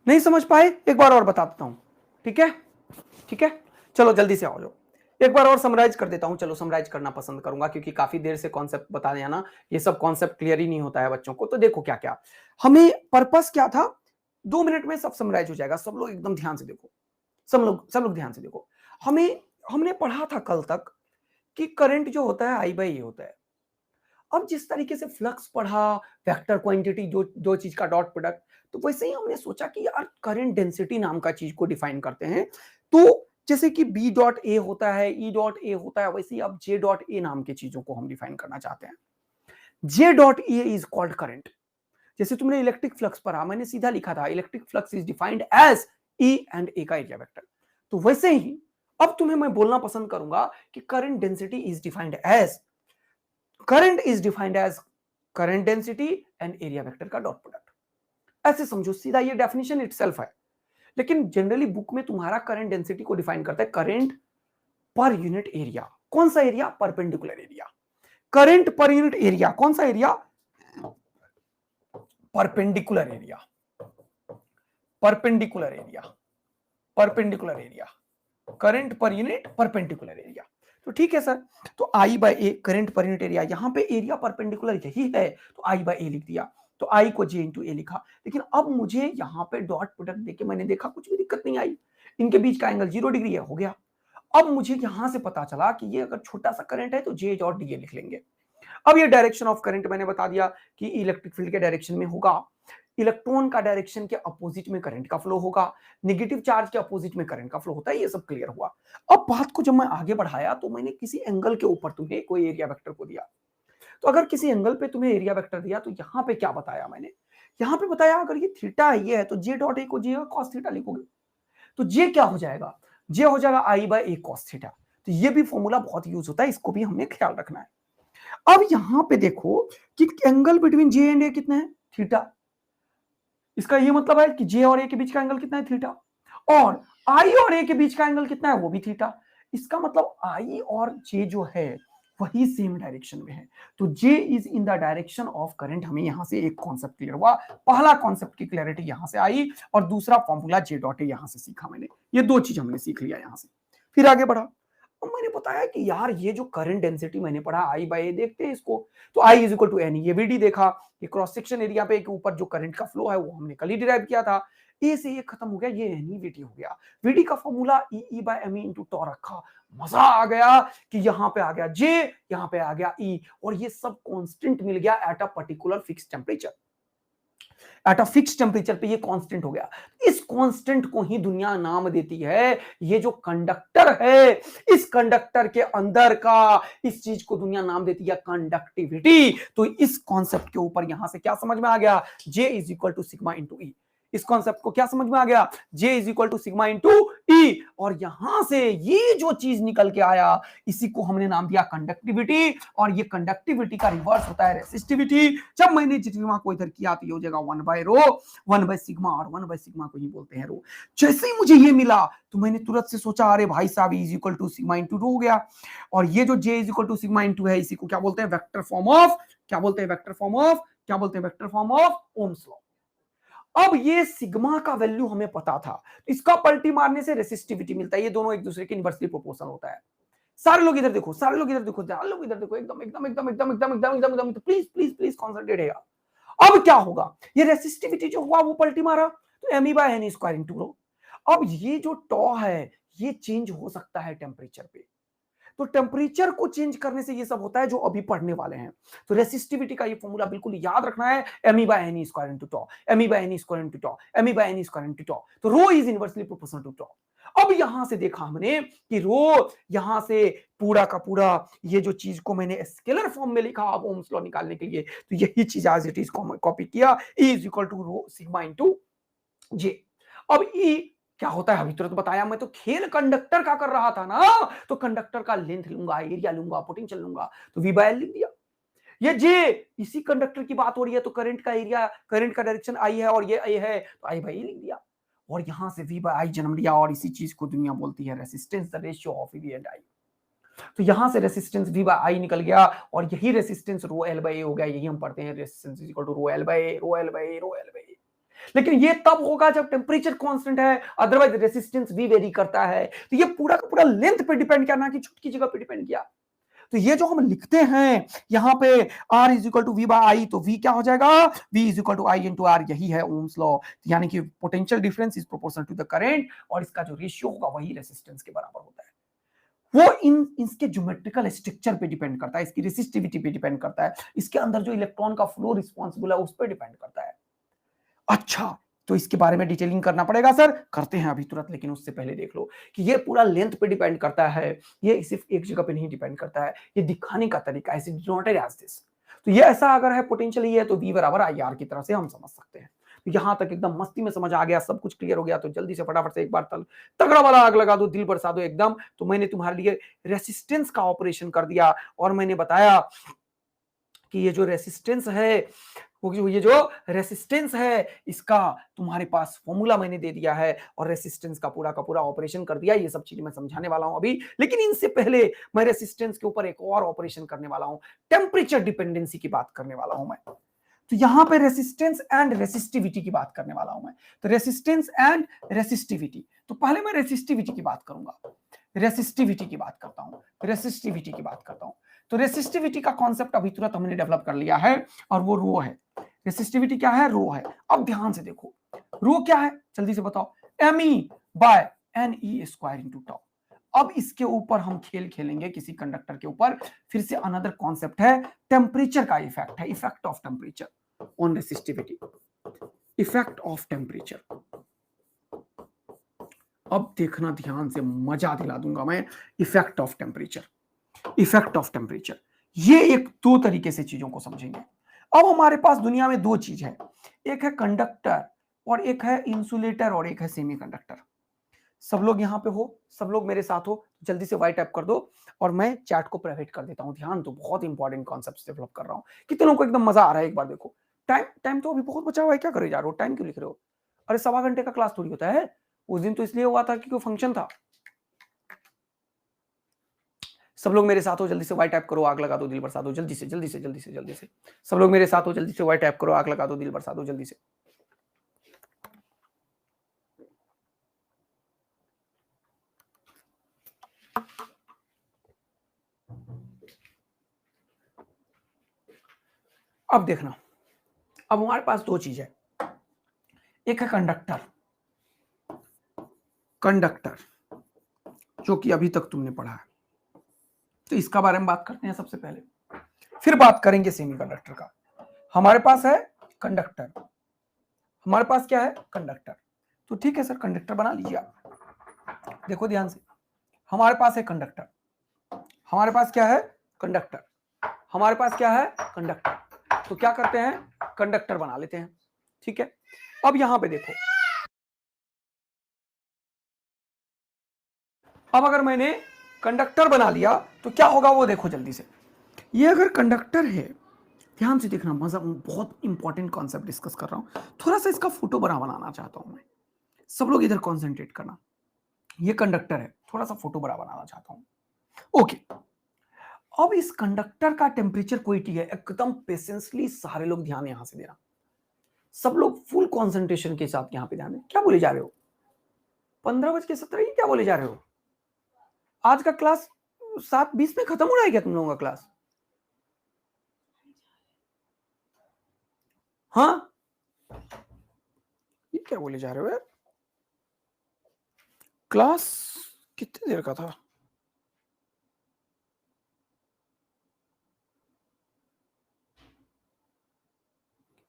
नहीं समझ पाए? एक बार और बता देता हूं, ठीक है? ठीक है, चलो जल्दी से आओ जाओ। एक बार और समराइज कर देता हूं, चलो समराइज करना पसंद करूंगा क्योंकि काफी देर से कॉन्सेप्ट बता दिया ना, ये सब कॉन्सेप्ट क्लियर ही नहीं होता है बच्चों को। तो देखो क्या क्या हमें पर्पस क्या था, 2 मिनट में सब समराइज हो जाएगा। सब लोग एकदम ध्यान से देखो, सब लोग ध्यान से देखो। हमने पढ़ा था कल तक कि करंट जो होता है I/E होता है। अब जिस तरीके से फ्लक्स पढ़ा, वेक्टर क्वांटिटी, जो दो चीज का डॉट प्रोडक्ट, तो वैसे ही हमने सोचा कि यार करंट डेंसिटी नाम का चीज को डिफाइन करते हैं। तो जैसे कि बी डॉट ए होता है, ई डॉट ए होता है, वैसे ही अब जे डॉट ए नाम की चीजों को हम डिफाइन करना चाहते हैं। J dot A is called current. जैसे तुमने इलेक्ट्रिक फ्लक्स पढ़ा, मैंने सीधा लिखा था electric flux is defined as E and A का एरिया वेक्टर। तो वैसे ही अब तुम्हें मैं बोलना पसंद करूंगा कि current density is defined as, current is defined as current density and area vector का डॉट प्रोडक्ट। ऐसे समझो, सीधा ये डेफिनेशन इटसेल्फ है। लेकिन जनरली बुक में तुम्हारा करंट डेंसिटी को डिफाइन करता है करंट पर यूनिट एरिया। कौन सा area? Perpendicular area. Current per unit area कौन सा area? Perpendicular area, perpendicular area, perpendicular area, current per unit perpendicular area. तो ठीक है सर, तो आई by A current per unit area, यहां पे एरिया परपेंडिकुलर यही है तो आई बाय ए लिख दिया, तो आई को जे इंटू ए लिखा। लेकिन अब मुझे यहां पे डॉट प्रोडक्ट देके मैंने देखा कुछ भी दिक्कत नहीं आई, इनके बीच का एंगल 0 डिग्री है, हो गया। अब मुझे यहां से पता चला कि ये अगर छोटा सा करंट है तो जे डॉट डी ए लिख लेंगे। अब ये डायरेक्शन ऑफ करंट मैंने बता दिया कि इलेक्ट्रिक फील्ड के डायरेक्शन में होगा, इलेक्ट्रॉन का डायरेक्शन के अपोजिट में करंट का फ्लो होगा, नेगेटिव चार्ज के अपोजिट में करंट का फ्लो होता है, ये सब क्लियर हुआ। अब बात को जब मैं आगे बढ़ाया तो मैंने किसी एंगल के ऊपर तुम्हें कोई एरिया वेक्टर को दिया। तो अगर किसी एंगल पे तुम्हें एरिया वेक्टर दिया तो यहां पे क्या बताया मैंने? यहां पे बताया अगर ये थीटा है, ये है, तो जे डॉट ए को जे कॉस थीटा लिखोगे, तो जे क्या हो जाएगा? जे हो जाएगा आई बाय ए कॉस थीटा। तो ये भी फॉर्मूला बहुत यूज होता है, इसको भी हमें ख्याल रखना है। अब यहां पे देखो कि एंगल बिटवीन जे एंड ए कितना है? थीटा। इसका ये मतलब है कि जे और ए के बीच का एंगल कितना है? थीटा। और आई और ए के बीच का एंगल कितना है? वो भी थीटा। इसका मतलब आई और जे जो है वही सेम डायरेक्शन में है, तो J is in the direction of current. हमें यहां से एक कॉन्सेप्ट क्लियर हुआ, पहला कॉन्सेप्ट की क्लैरिटी यहां से आई, और दूसरा फॉर्मूला जे डॉट ए यहां से सीखा मैंने। ये दो चीज हमने सीख लिया यहां से। फिर आगे बढ़ा, अब मैंने बताया कि यार ये जो करंट डेंसिटी मैंने पढ़ा आई बाय ए, देखते हैं इसको, तो आई इज इक्वल टू एन, ये वीडी देखा, ये क्रॉस सेक्शन एरिया पे के ऊपर जो करंट का फ्लो है वो हमने कल ही डिराइव किया था। ए से ये खत्म हो गया, ये एन ई वीटी हो गया। वीडी का formula E E by M E into tau रखा। मजा आ गया कि यहाँ पे आ गया जे, यहाँ पे आ गया ई, और ये सब कांस्टेंट मिल गया at a particular fix temperature. At a fix temperature पे ये कांस्टेंट हो गया। इस कांस्टेंट को ही दुनिया नाम देती है, ये जो कंडक्टर है, इस कंडक्टर के अंदर का इस चीज को दुनिया नाम देती है कंडक्टिविटी। तो इस कॉन्सेप्ट के ऊपर यहां से क्या समझ में आ गया? J is equal to sigma into E. इस कॉन्सेप्ट को क्या समझ में आ गया? J is equal to sigma into E. और यहां से ये जो चीज निकल के आया, इसी को हमने नाम दिया कंडक्टिविटी, और ये कंडक्टिविटी का रिवर्स होता है रेसिस्टिविटी। जब मैंने सिग्मा को इधर किया तो ये हो जाएगा 1 बाय रो, 1 बाय सिग्मा, और 1 बाय सिग्मा को ही बोलते हैं रो। जैसे ही मुझे ये मिला तो मैंने तुरंत से सोचा अरे भाई साहब is equal to sigma into rho हो गया। और ये जो J is equal to sigma into है, इसी को क्या बोलते हैं? वेक्टर फॉर्म ऑफ, क्या बोलते हैं? वेक्टर फॉर्म ऑफ, क्या बोलते हैं? Vector form of Ohm's law. अब ये सिग्मा का वैल्यू हमें पता था, इसका पलटी मारने से रेसिस्टिविटी मिलता है, ये दोनों एक दूसरे के इनवर्सली प्रोपोर्शनल होता है। सारे लोग इधर देखो, सारे लोग इधर देखो, सारे लोग इधर देखो, एकदम एकदम एकदम एकदम एकदम एकदम एकदम एकदम, तो प्लीज प्लीज प्लीज कॉन्सेंट्रेट है। अब क्या होगा? ये रेसिस्टिविटी जो हुआ वो पलटी मारा, तो M E by N square into rho. अब ये जो टॉ है ये चेंज हो सकता है टेम्परेचर पे, तो टेम्परेचर को चेंज करने से ये सब होता है जो अभी पढ़ने वाले हैं। तो रेसिस्टिविटी का ये फॉर्मूला बिल्कुल याद रखना है, M E by N square into tau, M E by N square into tau, M E by N square into tau. तो rho is inversely proportional to tau. अब यहां से देखा हमने कि रो यहां से पूरा का पूरा ये जो चीज को मैंने स्केलर फॉर्म में लिखा अब ओम्स लॉ निकालने के लिए, तो यही चीज एज इट इज कॉपी किया, E is equal to rho sigma into J. अब E क्या होता है अभी तुरंत बताया, मैं तो खेल कंडक्टर का कर रहा था ना, तो कंडक्टर का लेंथ लूंगा, एरिया लूंगा, पोटेंशियल लूंगा, तो V बाय L लिख दिया। ये जे, इसी कंडक्टर की बात हो रही है, तो करंट का एरिया, करंट का डायरेक्शन आई है और ये आई है, तो आई बाई लिख दिया, और यहां से V बाय आई जन्म लिया, और इसी चीज को दुनिया बोलती है resistance, the ratio of V and I। तो यहां से रेसिस्टेंस V बाय आई निकल गया, और यही resistance rho L by A हो गया। यही हम पढ़ते हैं resistance is equal to rho L by A, rho L by A, rho L by A। लेकिन ये तब होगा जब टेम्परेचर कांस्टेंट है, अदरवाइज रेसिस्टेंस भी वेरी करता है। तो ये पूरा का पूरा लेंथ पे डिपेंड किया, ना कि छोटी जगह पे डिपेंड किया। तो ये जो हम लिखते हैं यहां पे R is equal to V by I, तो V क्या हो जाएगा? V is equal to I into R, यही है ओम्स लॉ। यानी कि potential difference is proportional to the current, और इसका जो रेशियो होगा वही रेसिस्टेंस के बराबर होता है। वो इसके ज्योमेट्रिकल स्ट्रक्चर पे डिपेंड करता है, इसकी रेसिस्टिविटी पे डिपेंड करता है, इसके अंदर जो इलेक्ट्रॉन का फ्लो रिस्पॉन्सिबल है उस पर डिपेंड करता है। अच्छा, तो इसके बारे में डिटेलिंग करना पड़ेगा सर, करते हैं अभी तुरंत, लेकिन उससे पहले देख लो कि ये पूरा लेंथ पे डिपेंड करता है, ये सिर्फ एक जगह पे नहीं डिपेंड करता है, ये दिखाने का तरीका है, नॉट एज दिस। तो ये ऐसा अगर है पोटेंशियल ये है, तो V बराबर IR की तरह से हम समझ सकते हैं। तो यहां तक एकदम मस्ती में समझ आ गया, सब कुछ क्लियर हो गया, तो जल्दी से फटाफट से एक बार तगड़ा वाला आग लगा दो, दिल बरसा दो एकदम। तो मैंने तुम्हारे लिए रेसिस्टेंस का ऑपरेशन कर दिया, और मैंने बताया कि ये जो रेसिस्टेंस है, ये जो रेसिस्टेंस है, इसका तुम्हारे पास फॉर्मूला मैंने दे दिया है, और रेसिस्टेंस का पूरा ऑपरेशन कर दिया। ये सब चीजें मैं समझाने वाला हूं अभी, लेकिन इनसे पहले मैं रेसिस्टेंस के ऊपर एक और ऑपरेशन करने वाला हूं, टेम्परेचर डिपेंडेंसी की बात करने वाला हूं मैं। तो यहां पे रेसिस्टेंस एंड रेसिस्टिविटी की बात करने वाला हूं मैं। तो रेसिस्टेंस एंड रेसिस्टिविटी, तो पहले मैं रेसिस्टिविटी की बात करूंगा, रेसिस्टिविटी की बात करता हूं, रेसिस्टिविटी की बात करता हूं। तो रेसिस्टिविटी का कॉन्सेप्ट अभी तुरंत हमने डेवलप कर लिया है, और वो रो है। रेसिस्टिविटी क्या है? रो है। अब ध्यान से देखो, रो क्या है, जल्दी से बताओ। Me/Ne² into tau. अब इसके ऊपर हम खेल खेलेंगे किसी कंडक्टर के ऊपर, फिर से अनदर कॉन्सेप्ट है, टेम्परेचर का इफेक्ट है, effect of temperature on resistivity, effect of temperature. अब देखना ध्यान से, मजा दिला दूंगा मैं। Effect of temperature, effect of temperature, ये एक दो तरीके से चीजों को समझेंगे। अब हमारे पास दुनिया में दो चीज है, एक है कंडक्टर और एक है इंसुलेटर और एक है सेमीकंडक्टर। सब लोग यहाँ पे हो, सब लोग मेरे साथ हो, जल्दी से वाई टैप कर दो, और मैं चैट को प्राइवेट कर देता हूँ। ध्यान तो, बहुत इंपॉर्टेंट कॉन्सेप्ट डेवलप कर रहा हूँ। कितनों को एकदम मजा आ रहा है? एक बार देखो, टाइम टाइम तो अभी बहुत बचा हुआ है, क्या करे जा रहे हो? टाइम क्यों लिख रहे हो? अरे 1.25 घंटे का क्लास थोड़ी होता है, उस दिन तो इसलिए हुआ था कि कोई फंक्शन था। सब लोग मेरे साथ हो, जल्दी से वाई टैप करो, आग लगा दो, दिल बरसा दो, जल्दी से जल्दी से जल्दी से जल्दी से। सब लोग मेरे साथ हो, जल्दी से वाई टैप करो, आग लगा दो, दिल बरसा दो, जल्दी से। अब देखना, अब हमारे पास दो चीज है, एक है कंडक्टर, कंडक्टर जो कि अभी तक तुमने पढ़ा है, तो इसका बारे में बात करते हैं सबसे पहले, फिर बात करेंगे सेमीकंडक्टर का। हमारे पास है कंडक्टर, हमारे पास क्या है? कंडक्टर। तो ठीक है सर, कंडक्टर बना लीजिए आप। देखो ध्यान से, हमारे पास है कंडक्टर, हमारे पास क्या है? कंडक्टर, हमारे पास क्या है? कंडक्टर। तो क्या करते हैं? कंडक्टर बना लेते हैं, ठीक है। अब यहां पे देखो, अब अगर मैंने कंडक्टर बना लिया तो क्या होगा वो देखो जल्दी से। ये अगर कंडक्टर है, ध्यान से देखना, मजा, बहुत इंपॉर्टेंट कॉन्सेप्ट डिस्कस कर रहा हूं, थोड़ा सा इसका फोटो बनाना चाहता हूं मैं। सब लोग इधर कॉन्सेंट्रेट करना। ये कंडक्टर है, थोड़ा सा फोटो बड़ा बनाना चाहता हूं। ओके, अब इस कंडक्टर का टेम्परेचर क्वांटिटी है, एकदम पेशेंसली सारे लोग ध्यान यहां से देना, सब लोग फुल कॉन्सेंट्रेशन के साथ यहां पे ध्यान दें। क्या बोले जा रहे हो? 15:17 क्या बोले जा रहे हो? आज का क्लास 7:20 में खत्म हो रहा है क्या तुम लोगों का क्लास? हाँ, ये क्या बोले जा रहे हो यार? क्लास कितनी देर का था?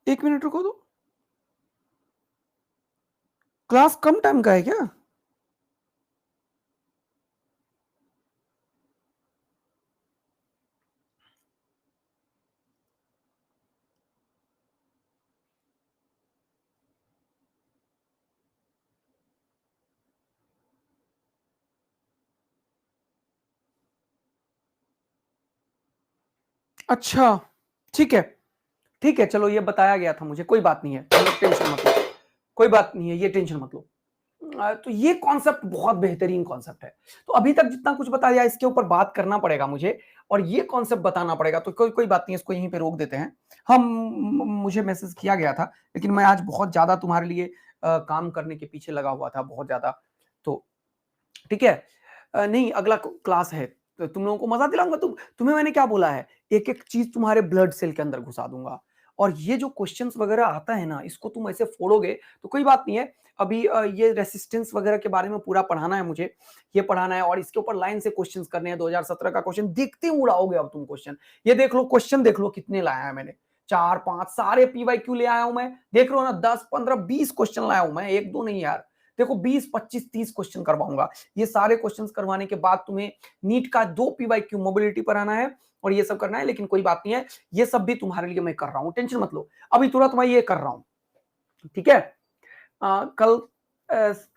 एक मिनट रुको तो, क्लास कम टाइम का है क्या? अच्छा, ठीक है, ठीक है, चलो ये बताया गया था मुझे, कोई बात नहीं है, टेंशन मत लो, कोई बात नहीं है, ये टेंशन मत लो। तो ये कॉन्सेप्ट बहुत बेहतरीन कॉन्सेप्ट है। तो अभी तक जितना कुछ बताया, इसके ऊपर बात करना पड़ेगा मुझे, और ये कॉन्सेप्ट बताना पड़ेगा। तो कोई बात नहीं, इसको यहीं पे रोक देते हैं हम। मुझे मैसेज किया गया था, लेकिन मैं आज बहुत ज्यादा तुम्हारे लिए काम करने के पीछे लगा हुआ था, बहुत ज्यादा। तो ठीक है, नहीं, अगला क्लास है तो तुम लोगों को मजा दिलाऊंगा। तुम्हें मैंने क्या बोला है, एक एक चीज तुम्हारे ब्लड सेल के अंदर घुसा दूंगा, और ये जो क्वेश्चंस वगैरह आता है ना, इसको तुम ऐसे फोड़ोगे तो कोई बात नहीं है। अभी ये रेसिस्टेंस वगैरह के बारे में पूरा पढ़ाना है मुझे, ये पढ़ाना है और इसके ऊपर लाइन से क्वेश्चंस करने हैं। 2017 का क्वेश्चन देखते ही उड़ाओगे अब तुम क्वेश्चन। ये देख लो क्वेश्चन, देख लो कितने लाया है मैंने, 4-5 सारे पीवाईक्यू ले आया हूं मैं। देख लो ना, 10 15 20 क्वेश्चन लाया हूं मैं, एक दो नहीं यार। देखो 20 25 30 क्वेश्चन करवाऊंगा। ये सारे क्वेश्चंस करवाने के बाद तुम्हें नीट का 2 पीवाईक्यू मोबिलिटी पर आना है और ये सब करना है। लेकिन कोई बात नहीं है, ये सब भी तुम्हारे लिए मैं कर रहा हूं, टेंशन मत लो। अभी तुरंत मैं ये कर रहा हूं, ठीक है। कल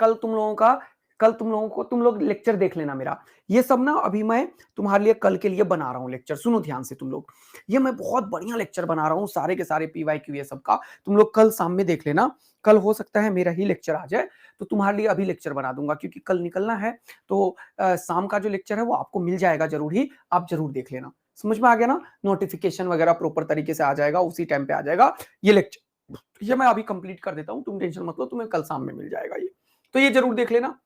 कल तुम लोगों को तुम लोग लेक्चर देख लेना मेरा। ये सब ना अभी मैं तुम्हारे लिए कल के लिए बना रहा हूँ लेक्चर, सुनो ध्यान से तुम लोग। ये मैं बहुत बढ़िया लेक्चर बना रहा हूँ, सारे के सारे पीवाईक्यू ये सब का तुम लोग कल शाम में देख लेना। कल हो सकता है मेरा ही लेक्चर आ जाए, तो तुम्हारे लिए अभी लेक्चर बना दूंगा, क्योंकि कल निकलना है। तो शाम का जो लेक्चर है वो आपको मिल जाएगा जरूर ही, आप जरूर देख लेना। समझ में आ गया ना? नोटिफिकेशन वगैरह प्रॉपर तरीके से आ जाएगा, उसी टाइम पे आ जाएगा ये लेक्चर। ये मैं अभी कंप्लीट कर देता हूं, तुम टेंशन मत लो, तुम्हें कल शाम में मिल जाएगा ये। तो ये जरूर देख लेना।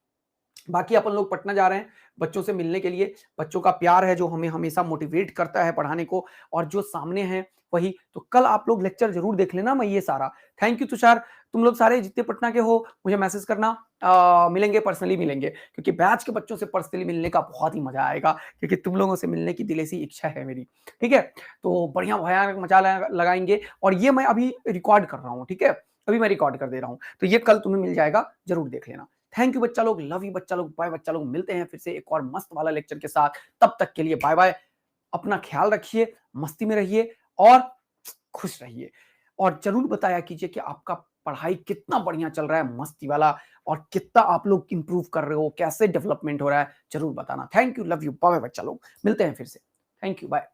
बाकी अपन लोग पटना जा रहे हैं बच्चों से मिलने के लिए। बच्चों का प्यार है जो हमें हमेशा मोटिवेट करता है पढ़ाने को, और जो सामने है वही। तो कल आप लोग लेक्चर जरूर देख लेना, मैं ये सारा। Thank you Tushar. तुम लोग सारे जितने पटना के हो मुझे मैसेज करना, मिलेंगे, पर्सनली मिलेंगे, क्योंकि बैच के बच्चों से पर्सनली मिलने का बहुत ही मजा आएगा, क्योंकि तुम लोगों से मिलने की दिलेसी इच्छा है मेरी, ठीक है। तो बढ़िया भयानक मजा लगाएंगे। और ये मैं अभी रिकॉर्ड कर रहा हूँ, ठीक है, अभी मैं रिकॉर्ड कर दे रहा हूँ, तो ये कल तुम्हें मिल जाएगा, जरूर देख लेना। थैंक यू बच्चा लोग, लव यू बच्चा लोग, बाय बच्चा लोग। मिलते हैं फिर से एक और मस्त वाला लेक्चर के साथ, तब तक के लिए बाय बाय। अपना ख्याल रखिए, मस्ती में रहिए और खुश रहिए। और जरूर बताया कीजिए कि आपका पढ़ाई कितना बढ़िया चल रहा है, मस्ती वाला, और कितना आप लोग इंप्रूव कर रहे हो, कैसे डेवलपमेंट हो रहा है, जरूर बताना। Thank you, love you, bye बच्चा लोग। मिलते हैं फिर से। Thank you, bye.